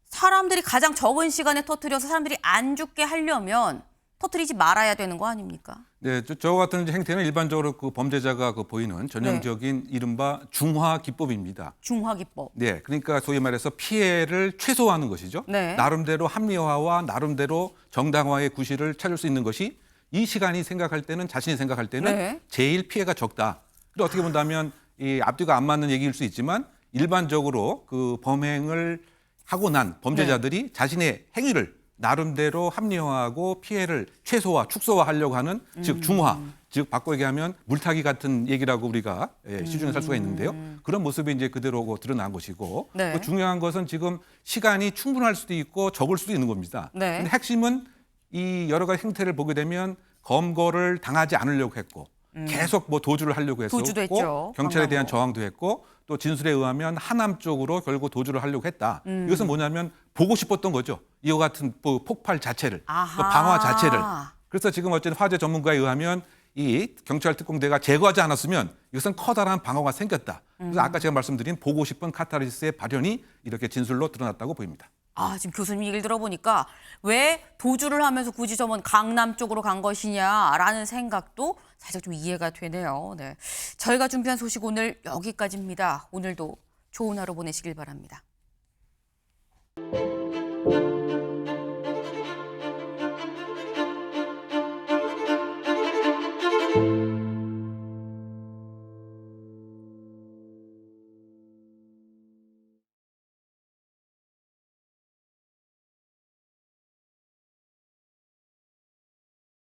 사람들이 가장 적은 시간에 터뜨려서 사람들이 안 죽게 하려면 터뜨리지 말아야 되는 거 아닙니까? 네, 저 같은 이제 행태는 일반적으로 그 범죄자가 그 보이는 전형적인 이른바 중화 기법입니다. 중화 기법. 네, 그러니까 소위 말해서 피해를 최소화하는 것이죠. 네. 나름대로 합리화와 나름대로 정당화의 구실을 찾을 수 있는 것이 이 시간이 생각할 때는 자신이 생각할 때는 네. 제일 피해가 적다. 그리고 어떻게 본다면 이 앞뒤가 안 맞는 얘기일 수 있지만 일반적으로 그 범행을 하고 난 범죄자들이 자신의 행위를 나름대로 합리화하고 피해를 최소화, 축소화하려고 하는 즉 중화, 즉 바꿔 얘기하면 물타기 같은 얘기라고 우리가 시중에서 할 수가 있는데요. 그런 모습이 이제 그대로 드러난 것이고 네. 또 중요한 것은 지금 시간이 충분할 수도 있고 적을 수도 있는 겁니다. 네. 근데 핵심은 이 여러 가지 행태를 보게 되면 검거를 당하지 않으려고 했고 계속 뭐 도주를 하려고 도주도 했죠. 했었고 경찰에 대한 강남으로. 저항도 했고 또 진술에 의하면 하남 쪽으로 결국 도주를 하려고 했다. 이것은 뭐냐면 보고 싶었던 거죠. 이와 같은 뭐 폭발 자체를, 아하. 또 방화 자체를. 그래서 지금 어쨌든 화재 전문가에 의하면 이 경찰 특공대가 제거하지 않았으면 이것은 커다란 방화가 생겼다. 그래서 아까 제가 말씀드린 보고 싶은 카타르시스의 발현이 이렇게 진술로 드러났다고 보입니다. 아, 지금 교수님 얘기를 들어보니까 왜 도주를 하면서 굳이 저번 강남 쪽으로 간 것이냐라는 생각도 살짝 좀 이해가 되네요. 네. 저희가 준비한 소식 오늘 여기까지입니다. 오늘도 좋은 하루 보내시길 바랍니다.